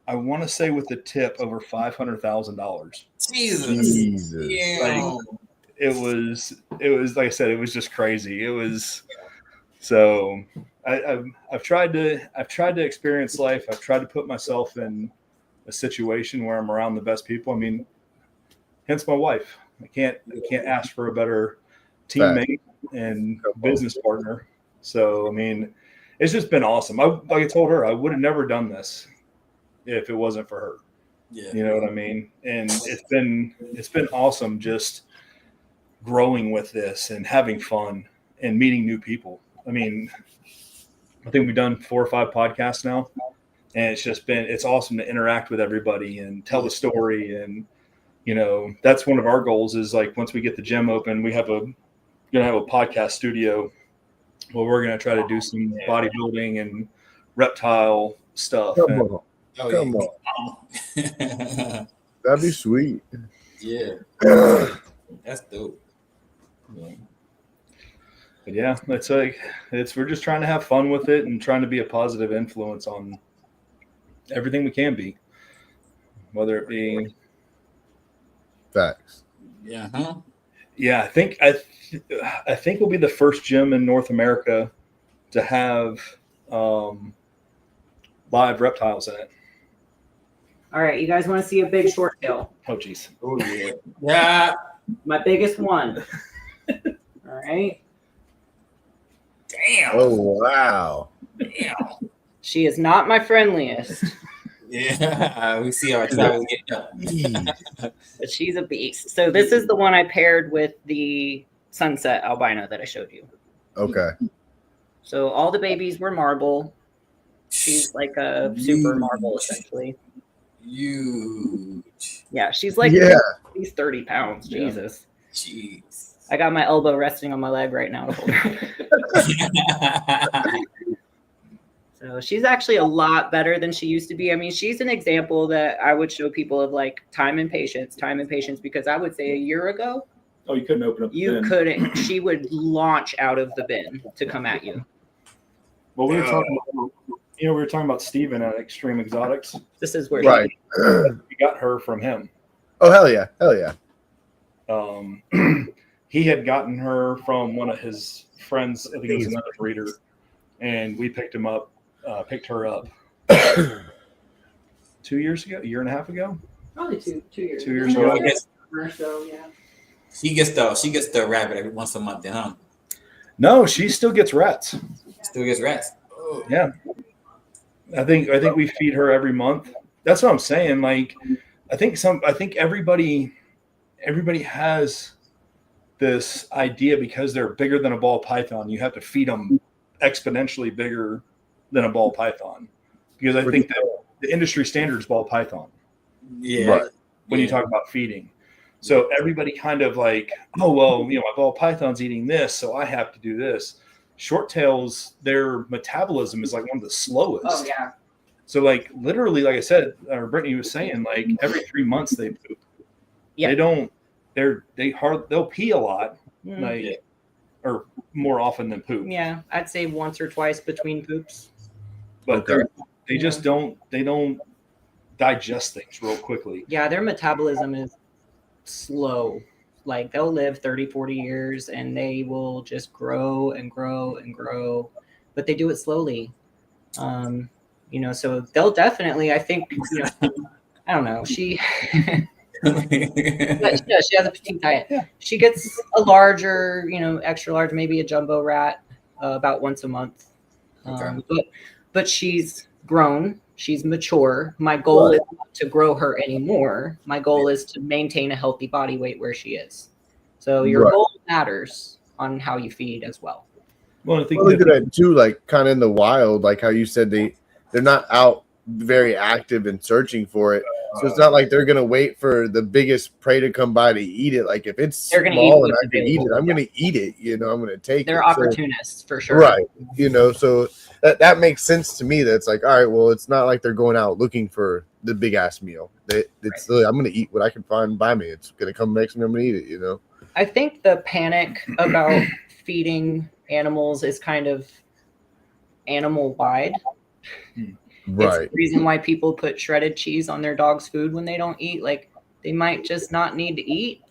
I want to say, with the tip, over $500,000. Jesus. Yeah. Like, it was like I said, it was just crazy. It was so I've tried to experience life. I've tried to put myself in a situation where I'm around the best people. I mean, hence my wife. I can't ask for a better teammate and business partner. So I mean, it's just been awesome. Like I told her, I would have never done this if it wasn't for her. Yeah. You know what I mean? And it's been awesome just growing with this and having fun and meeting new people. I mean, I think we've done 4 or 5 podcasts now, and it's awesome to interact with everybody and tell the story. And, you know, that's one of our goals is like, once we get the gym open, we're going to have a podcast studio where we're going to try to do some bodybuilding and reptile stuff. Come on. That'd be sweet. Yeah. That's dope. Yeah. But yeah, it's like we're just trying to have fun with it and trying to be a positive influence on everything we can be, whether it be Facts. Yeah. Huh? Yeah, I think we'll be the first gym in North America to have live reptiles in it. All right, you guys want to see a big short tail? Oh, geez. Oh yeah. Yeah. My biggest one. All right. Damn. Oh wow. Damn. She is not my friendliest, Yeah. We see our travels getting up. but she's a beast. So this is the one I paired with the sunset albino that I showed you. Okay. So all the babies were marble. She's like a super marble, essentially. Huge. Yeah, she's like she's 30 pounds. Yeah. Jesus. Jeez. I got my elbow resting on my leg right now to hold her. So she's actually a lot better than she used to be. I mean, she's an example that I would show people of like time and patience, because I would say a year ago, Oh, you couldn't open up the you bin. couldn't. She would launch out of the bin to come at you. Well, we were talking about, we were talking about Steven at Extreme Exotics. This is where Right. We got her from him. Oh hell yeah. Hell yeah. He had gotten her from one of his friends. I think it was another breeder, and we picked her up 2 years ago, a year and a half ago. probably two years. 2 years ago. So yeah. She gets the rabbit every once a month, then, huh? No, she still gets rats. Still gets rats. Oh. Yeah. I think we feed her every month. That's what I'm saying. Like, I think everybody has this idea because they're bigger than a ball python. You have to feed them exponentially bigger than a ball python, because I think that the industry standard is ball python. Yeah. Right. When you talk about feeding. So everybody kind of like, oh, well, my ball python's eating this, so I have to do this. Short tails, their metabolism is like one of the slowest. Oh yeah. So like literally, like I said, or Brittany was saying, like every 3 months they poop. Yeah. They'll pee a lot, or more often than poop. Yeah, I'd say once or twice between poops. But they just don't digest things real quickly. Yeah, their metabolism is slow. Like they'll live 30, 40 years and they will just grow and grow and grow, but they do it slowly. So they'll definitely, I think, I don't know. She she has a petite diet. Yeah. She gets a larger, extra large, maybe a jumbo rat about once a month. But she's grown. She's mature. My goal is not to grow her anymore. My goal is to maintain a healthy body weight where she is. So your goal matters on how you feed as well. Well, I think look at that too, like kind of in the wild, like how you said they're not out very active and searching for it. So it's not like they're gonna wait for the biggest prey to come by to eat it. Like if it's small and I can eat it, I'm gonna eat it. I'm gonna take it. They're opportunists for sure. Right. So that makes sense to me. That's like, all right, well, it's not like they're going out looking for the big ass meal. It's I'm gonna eat what I can find by me. It's gonna come next to me. I'm gonna eat it. I think the panic about feeding animals is kind of animal wide. Right. It's the reason why people put shredded cheese on their dog's food when they don't eat. Like they might just not need to eat.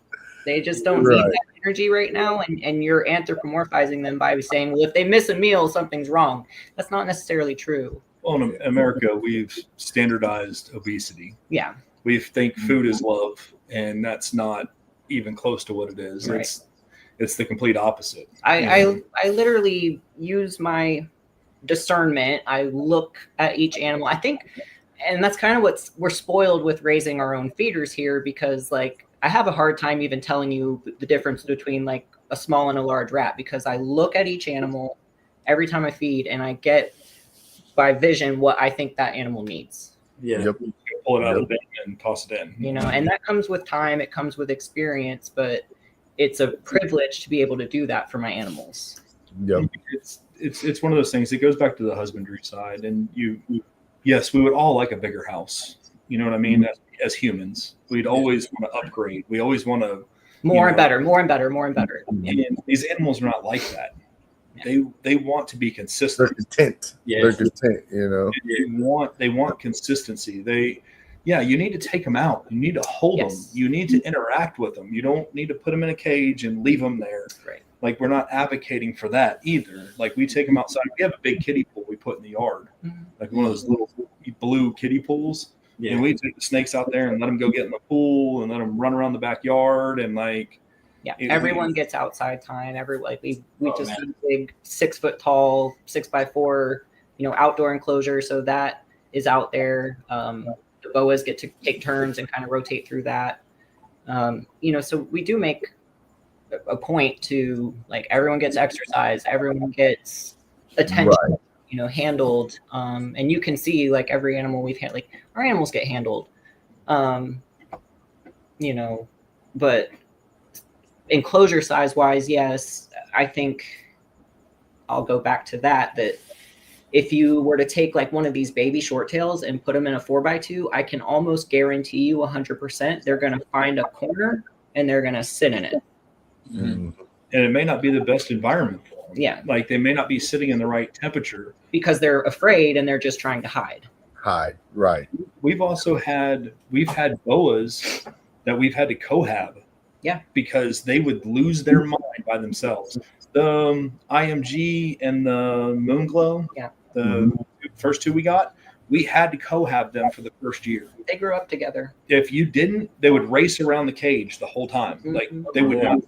They just don't need that energy right now. And you're anthropomorphizing them by saying, well, if they miss a meal, something's wrong. That's not necessarily true. Well, in America, we've standardized obesity. Yeah. We think food is love, and that's not even close to what it is. Right. It's the complete opposite. I literally use my discernment. I look at each animal. I think, and that's kind of we're spoiled with raising our own feeders here, because like I have a hard time even telling you the difference between like a small and a large rat, because I look at each animal every time I feed and I get by vision what I think that animal needs. Yeah. Yep. Pull it out of the bin and toss it in. And that comes with time. It comes with experience, but it's a privilege to be able to do that for my animals. Yep. It's one of those things. It goes back to the husbandry side, and yes, we would all like a bigger house. You know what I mean? As humans, we'd always want to upgrade. We always want to more and better, more and better, more and better. And these animals are not like that. they want to be consistent. They're content. Yeah. They're content, you know. They want consistency. You need to take them out. You need to hold them. You need to interact with them. You don't need to put them in a cage and leave them there. Right. Like, we're not advocating for that either. Like, we take them outside. We have a big kiddie pool we put in the yard, like one of those little blue kiddie pools. Yeah. And we take the snakes out there and let them go get in the pool and let them run around the backyard and like. Yeah, everyone gets outside time. We just did a big 6 foot tall 6x4, outdoor enclosure. So that is out there. The boas get to take turns and kind of rotate through that. So we do make a point to like everyone gets exercise, everyone gets attention, handled. And you can see like every animal we've had, like our animals get handled, but enclosure size wise, yes, I think I'll go back to that if you were to take like one of these baby short tails and put them in a 4x2, I can almost guarantee you 100% they're going to find a corner and they're going to sit in it. Mm-hmm. And it may not be the best environment for them. Yeah. Like they may not be sitting in the right temperature. Because they're afraid and they're just trying to hide. Right. We've had boas that we've had to cohab. Yeah. Because they would lose their mind by themselves. The IMG and the Moonglow, the first two we had to cohab them for the first year. They grew up together. If you didn't, they would race around the cage the whole time. Like they would not.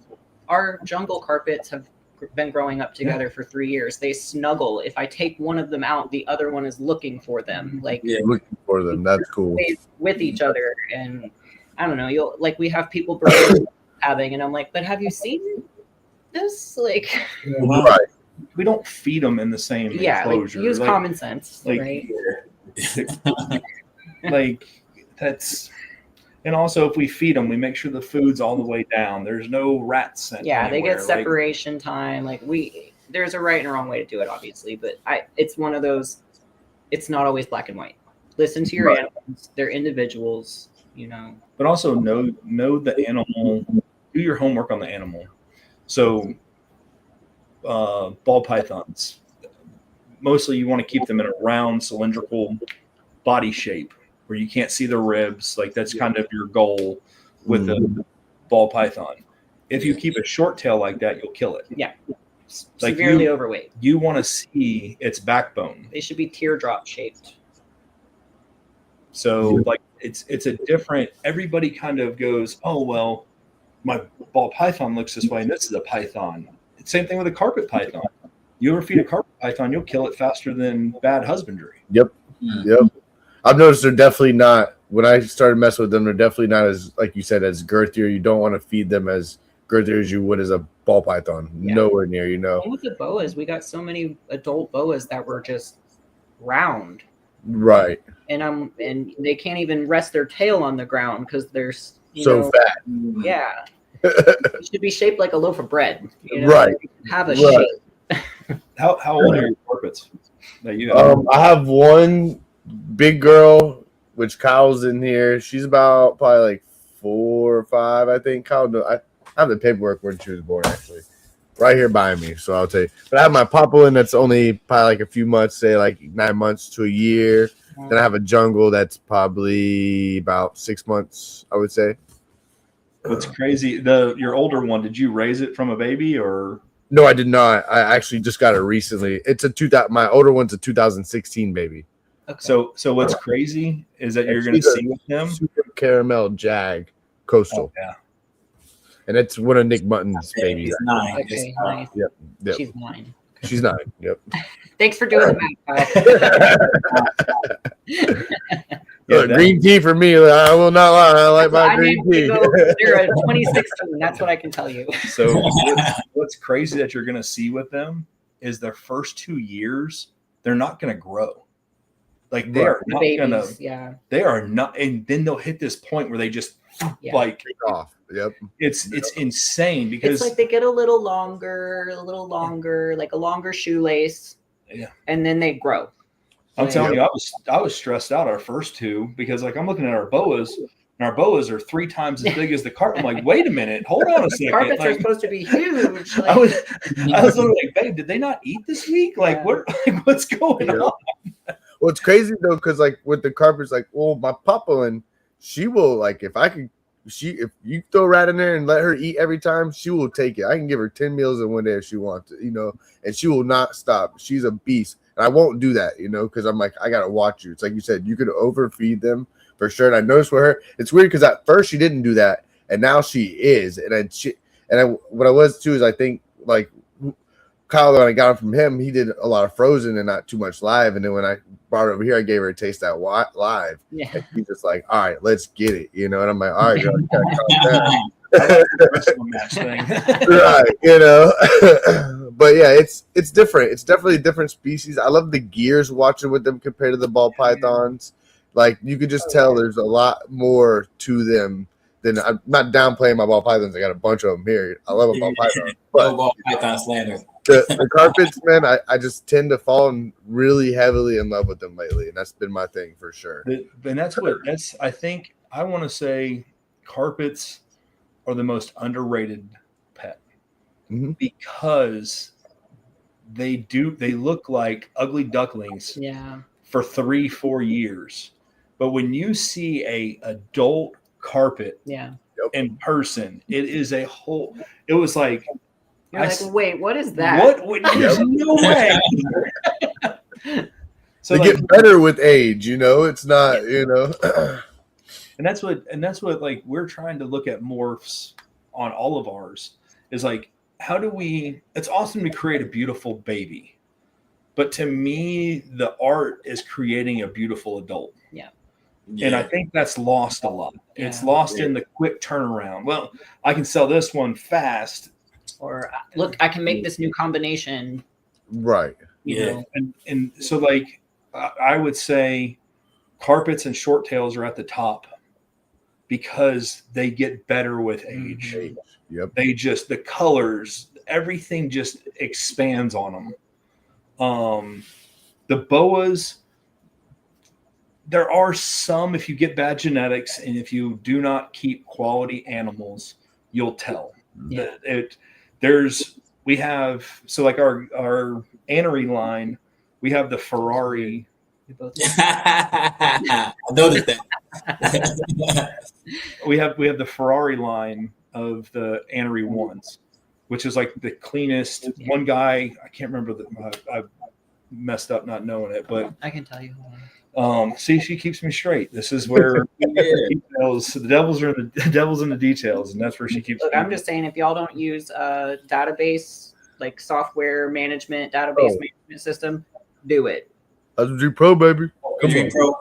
Our jungle carpets have been growing up together for 3 years. They snuggle. If I take one of them out, the other one is looking for them. Looking for them. That's cool. With each other, and I don't know. We have people having, and I'm like, but have you seen this? Like, right. We don't feed them in the same enclosure. Use common sense, right? Like that's. And also, if we feed them, we make sure the food's all the way down. There's no rat scent. Yeah, anywhere. They get separation time. There's a right and a wrong way to do it, obviously, but it's one of those. It's not always black and white. Listen to your animals; they're individuals, But also know the animal. Do your homework on the animal. So, ball pythons. Mostly, you want to keep them in a round, cylindrical body shape, where you can't see the ribs. Like that's kind of your goal with a ball python. If you keep a short tail like that, you'll kill it. Yeah. Severely overweight. You want to see its backbone. They should be teardrop shaped. So it's a different, everybody kind of goes, oh, well, my ball python looks this way and this is a python. Same thing with a carpet python. You ever feed a carpet python, you'll kill it faster than bad husbandry. Yep. I've noticed they're definitely not, when I started messing with them, they're definitely not as, like you said, as girthier. You don't want to feed them as girthier as you would as a ball python. Nowhere near, And with the boas, we got so many adult boas that were just round. Right. And they can't even rest their tail on the ground because they're so fat. Yeah. It should be shaped like a loaf of bread. Right. Have a shape. How old are your carpets that you have? I have one big girl, which Kyle's in here. She's about probably like 4 or 5, I think. Kyle, I have the paperwork when she was born, actually, right here by me. So I'll tell you. But I have my Papuan that's only probably like a few months, say like 9 months to a year. Then I have a jungle that's probably about 6 months, I would say. What's crazy, your older one, did you raise it from a baby or? No, I did not. I actually just got it recently. It's my older one's a 2016 baby. Okay. So what's crazy is that you're going to see with him super caramel jag coastal. Oh, yeah. And it's one of Nick Mutton's babies. It's 9. Okay, nice. Yep. She's 9. She's 9. Yep. Thanks for doing the math. Green tea for me. I will not lie. I like my green tea. They're a 2016. That's what I can tell you. So what's crazy that you're going to see with them is their first 2 years, they're not going to grow. Like they are not going to. They are not, and then they'll hit this point where they just like take off. Yep. It's insane because it's like they get a little longer, like a longer shoelace. Yeah. And then they grow. I'm telling you, I was stressed out our first 2 because like I'm looking at our boas, and our boas are 3 times as big as the carpet. I'm like, wait a minit, hold on a second. Carpets like, are supposed to be huge. I was literally like, babe, did they not eat this week? Like, what's going on? Well, it's crazy though, because like with the carpets, like, well, my papa, and she will, like, if you throw a rat in there and let her eat every time, she will take it. I can give her 10 meals in one day if she wants to, and she will not stop. She's a beast. And I won't do that, because I'm like, I gotta watch you. It's like you said, you could overfeed them for sure. And I noticed with her, it's weird because at first she didn't do that, and now she is. What I was too is, I think, like, Kyle, when I got it from him, he did a lot of frozen and not too much live. And then when I brought it over here, I gave her a taste of that live. Yeah. And she's just like, all right, let's get it, And I'm like, all right, girl, you gotta calm down. Match thing. Right, but yeah, it's different. It's definitely a different species. I love the gears watching with them compared to the ball pythons. Like, you could just tell there's a lot more to them than, I'm not downplaying my ball pythons. I got a bunch of them here. I love a ball python, but no ball python slander. The carpets, man, I just tend to fall really heavily in love with them lately, and that's been my thing for sure. And I think I want to say carpets are the most underrated pet because they look like ugly ducklings for 3-4 years. But when you see a adult carpet in person, it is a whole, it was like, you're like, wait, what is that? There's no way. So they get better with age, it's not, And that's what like we're trying to look at morphs on all of ours is like, how do we, it's awesome to create a beautiful baby. But to me, the art is creating a beautiful adult. Yeah. And I think that's lost a lot. Yeah. It's lost in the quick turnaround. Well, I can sell this one fast. Or look, I can make this new combination. Right. And so like I would say carpets and short tails are at the top because they get better with age. Yep. They just, the colors, everything just expands on them. The boas, there are some, if you get bad genetics and if you do not keep quality animals, you'll tell. Yeah. We have, so like our anery line, we have the Ferrari. I noticed that. we have the Ferrari line of the anery ones, which is like the cleanest. One guy, I can't remember I messed up not knowing it, but I can tell you. See, she keeps me straight. This is where the devil's in the details, and that's where she keeps. Look, I'm just saying, if y'all don't use a database, like software management management system, do it. SMG Pro, baby. SMG Pro.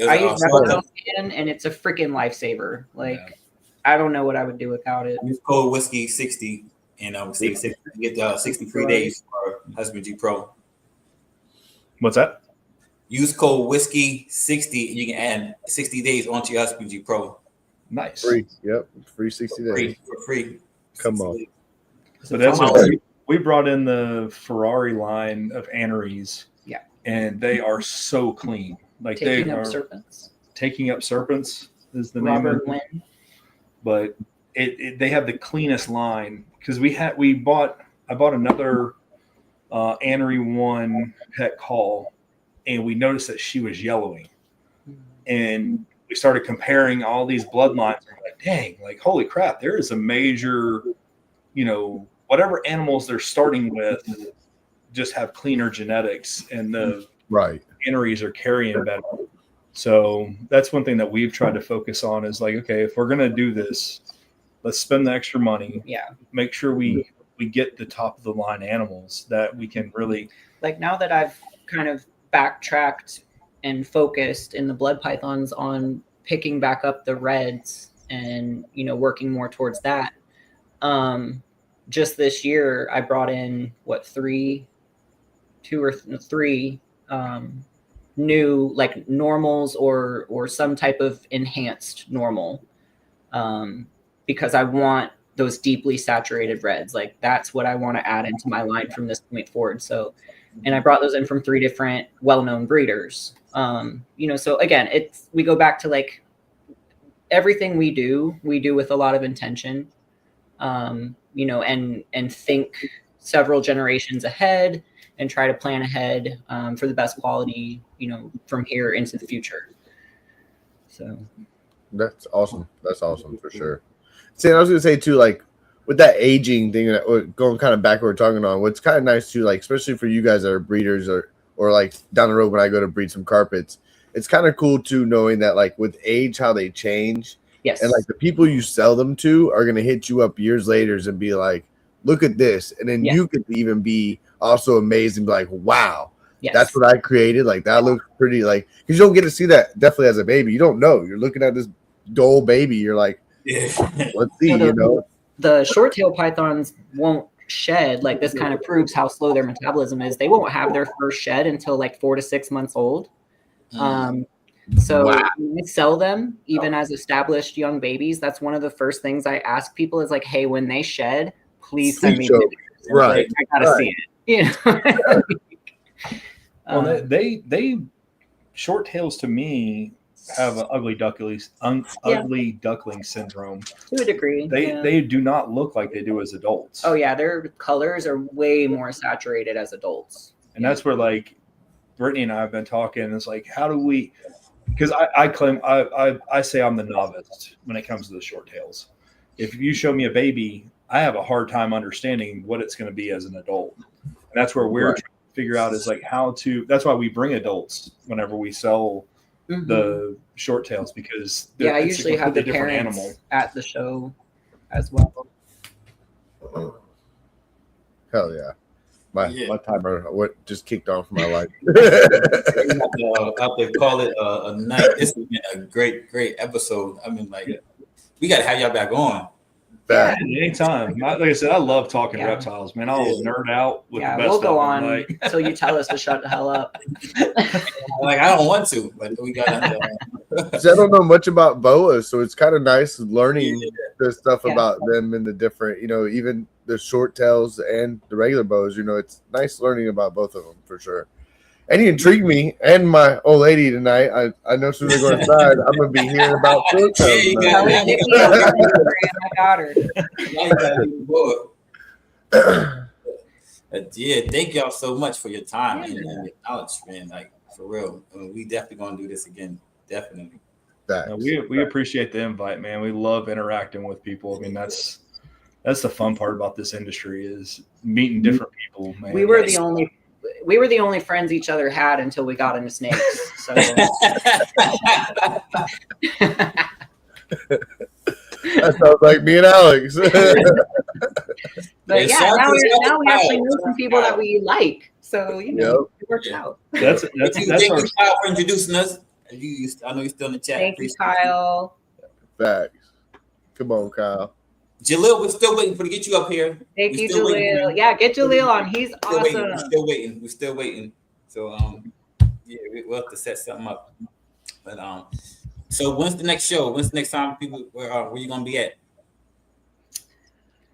I use reptile scan, and it's a freaking lifesaver. Like, I don't know what I would do without it. Use code whiskey 60 and get 60 free days for SMG Pro. What's that? Use code whiskey 60 and you can add 60 days onto your SPG Pro. Nice. Free. Yep. Free 60 days. Free. Come on. So that's what we brought in the Ferrari line of aneries. Yeah. And they are so clean. Like taking up serpents. Taking up serpents is the name of it. But they have the cleanest line because I bought another anery one pet call. And we noticed that she was yellowing. And we started comparing all these bloodlines. And we're like, dang, like, holy crap, there is a major, whatever animals they're starting with just have cleaner genetics. And the aneries are carrying better. So that's one thing that we've tried to focus on is like, okay, if we're going to do this, let's spend the extra money. Yeah. Make sure we get the top of the line animals that we can really. Like now that I've kind of backtracked and focused in the blood pythons on picking back up the reds and working more towards that, just this year I brought in two or three new like normals or some type of enhanced normal, because I want those deeply saturated reds. Like that's what I want to add into my line from this point forward. So and I brought those in from 3 different well-known breeders. So again, we go back to like everything we do with a lot of intention, and think several generations ahead and try to plan ahead for the best quality, from here into the future. So that's awesome. That's awesome for sure. See, I was gonna say too, like with that aging thing, going kind of back what we're talking on, what's kind of nice too, like especially for you guys that are breeders or like down the road when I go to breed some carpets, it's kind of cool too knowing that like with age how they change. Yes. And like the people you sell them to are gonna hit you up years later and be like, look at this, and then you could even be also amazed and be like, wow. Yes. That's what I created. Like that looks pretty, like because you don't get to see that definitely as a baby. You don't know. You're looking at this dull baby. You're like, let's see. The short tail pythons won't shed. Like this kind of proves how slow their metabolism is. They won't have their first shed until like 4 to 6 months old. So when we sell them, even as established young babies, that's one of the first things I ask people is like, hey, when they shed, please send me pictures. Right. Like, I gotta see it. Well, they short tails to me have an ugly duckling syndrome to a degree. They do not look like they do as adults. Oh yeah, their colors are way more saturated as adults, and that's where like Brittany and I have been talking. It's like, how do we? Because I claim I say I'm the novice when it comes to the short tails. If you show me a baby, I have a hard time understanding what it's going to be as an adult, and that's where we're trying to figure out is like how to. That's why we bring adults whenever we sell the short tails, because I usually have the parents at the show as well. Hell yeah. My timer just kicked off my life. Out there, call it a night. This has been a great episode. I mean, like we gotta have y'all back on. Anytime. Like I said, I love talking reptiles, man. I'll nerd out with the best. We'll go on until you tell us to shut the hell up. Like I don't want to, but we gotta. I don't know much about boas, so it's kind of nice learning the stuff about them and the different, even the short tails and the regular boas. It's nice learning about both of them for sure. And he intrigued me and my old lady tonight. I know as soon as I go inside, I'm gonna be hearing about short tails. I got her. Thank y'all so much for your time and your knowledge, man. Like for real, we definitely gonna do this again. Definitely. We appreciate the invite, man. We love interacting with people. I mean, that's the fun part about this industry is meeting different people, man. We were the only friends each other had until we got into snakes. So that sounds like me and Alex. But now we actually know some people that we like. So it works out. That's our Kyle for introducing us. I know you're still in the chat. Thank you, Kyle. Facts. Come on, Kyle. Jaleel, we're still waiting to get you up here. Thank you, Jaleel. Get Jaleel on. He's awesome. We're still waiting. So we'll have to set something up. But so when's the next show? When's the next time people where you gonna be at?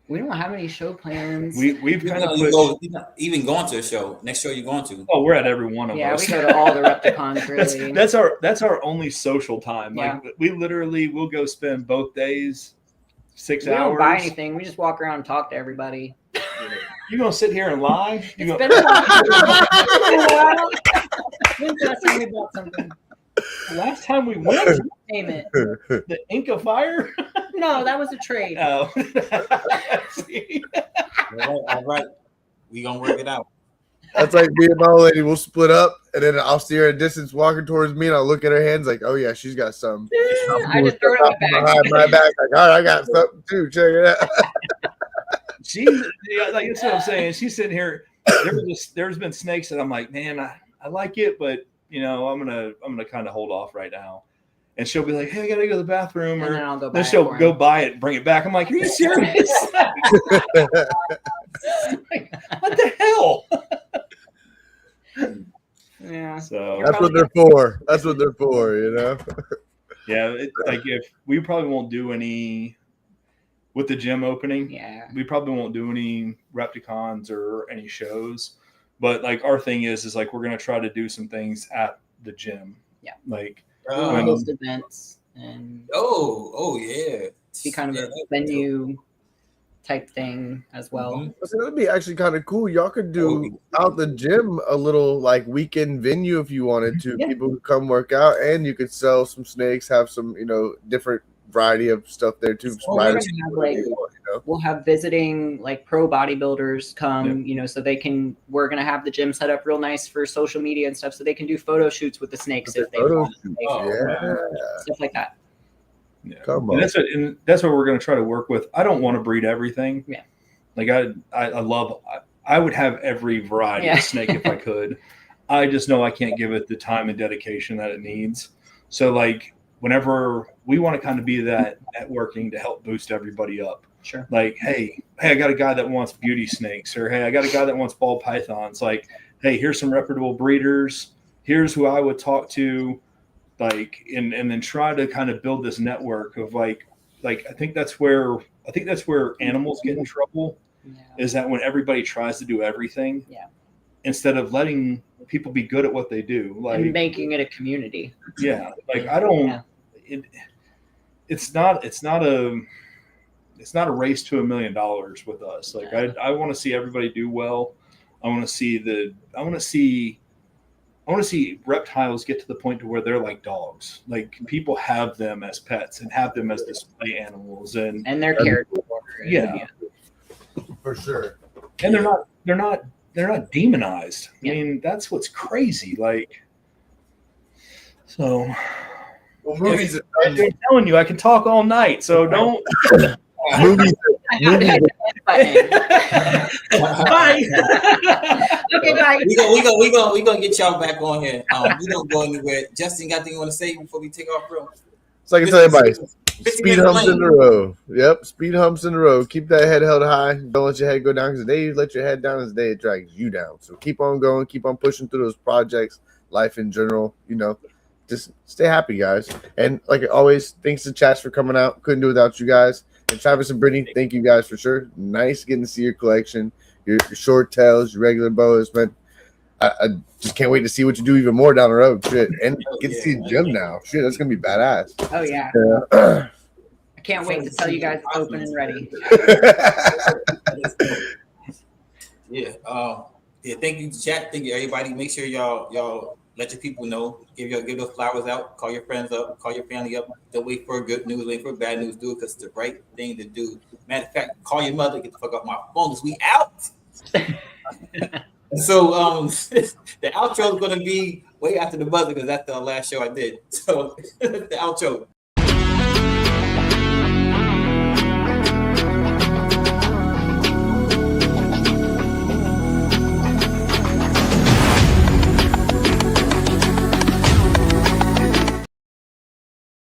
We don't have any show plans. We've kind of even going to a show. Next show you're going to? Oh, we're at every one of us. Yeah, we go to all the Repticons. Really, that's our only social time. Like we literally will go spend both days 6 hours. We don't buy anything. We just walk around and talk to everybody. You gonna sit here and lie? It's been a while. When's the last time we bought something? The last time we went, name it. The Inca Fire. No, that was a trade. Oh. All right. We gonna work it out. That's like me and my old lady. We'll split up, and then I'll see her at a distance walking towards me, and I'll look at her hands like, "Oh yeah, she's got some." I just throw it behind my back. Like, all right, I got something too. Check it out. Like that's what I'm saying. She's sitting here. There's been snakes that I'm like, man, I like it, but I'm gonna kind of hold off right now. And she'll be like, "Hey, I gotta go to the bathroom," and or then she'll go buy it, and bring it back. I'm like, "Are you serious? What the hell?" Yeah. So that's what they're for. That's what they're for, Yeah, if we probably won't do any with the gym opening. Yeah, we probably won't do any Repticons or any shows. But like our thing is like we're gonna try to do some things at the gym. Yeah, like host events. and oh yeah, be kind of a venue type thing as well. Mm-hmm. So that would be actually kind of cool. Y'all could do out the gym a little like weekend venue if you wanted to. Yeah. People could come work out, and you could sell some snakes, have some different variety of stuff there too. Well, we're gonna have, like, we'll have visiting like pro bodybuilders come, so we're gonna have the gym set up real nice for social media and stuff, so they can do photo shoots with the snakes if they want, stuff like that. Yeah. Come on. And that's what we're going to try to work with. I don't want to breed everything. Yeah. Like I would have every variety of snake if I could. I just know I can't give it the time and dedication that it needs. So like whenever we want to kind of be that networking to help boost everybody up. Sure. Like, hey, I got a guy that wants beauty snakes, or hey, I got a guy that wants ball pythons. Like, hey, here's some reputable breeders. Here's who I would talk to. Like, and then try to kind of build this network of like I think that's where animals get in trouble, is that when everybody tries to do everything, instead of letting people be good at what they do, like and making it a community. Yeah, like I don't. It's not a race to $1 million with us. Like I want to see everybody do well. I want to see reptiles get to the point to where they're like dogs. Like people have them as pets and have them as display animals, and they're cared for. Yeah, for sure. And they're not demonized. I mean, that's what's crazy. Like, so movies. I'm telling you, I can talk all night. So don't. Movies. Bye. Okay, bye. We gonna get y'all back on here. We don't go anywhere. Justin, got anything you want to say before we take off, bro? So I can tell everybody, speed humps in the road. Yep, speed humps in the road. Keep that head held high. Don't let your head go down, because the day you let your head down is the day it drags you down. So keep on going. Keep on pushing through those projects. Life in general, just stay happy, guys. And like always, thanks to Chats for coming out. Couldn't do without you guys. And Travis and Brittany, thank you guys for sure. Nice getting to see your collection, your short tails, your regular boas, man. I just can't wait to see what you do even more down the road. Shit. And get to see the gym now. Shit, that's gonna be badass. Oh yeah. I can't wait to tell you guys it's open and ready. Thank you, chat. Thank you, everybody. Make sure y'all let your people know. Give those flowers out. Call your friends up. Call your family up. Don't wait for good news. Wait for bad news. Do it because it's the right thing to do. Matter of fact, call your mother. Get the fuck off my phone because we out. So the outro is going to be way after the buzzer because that's the last show I did. So the outro.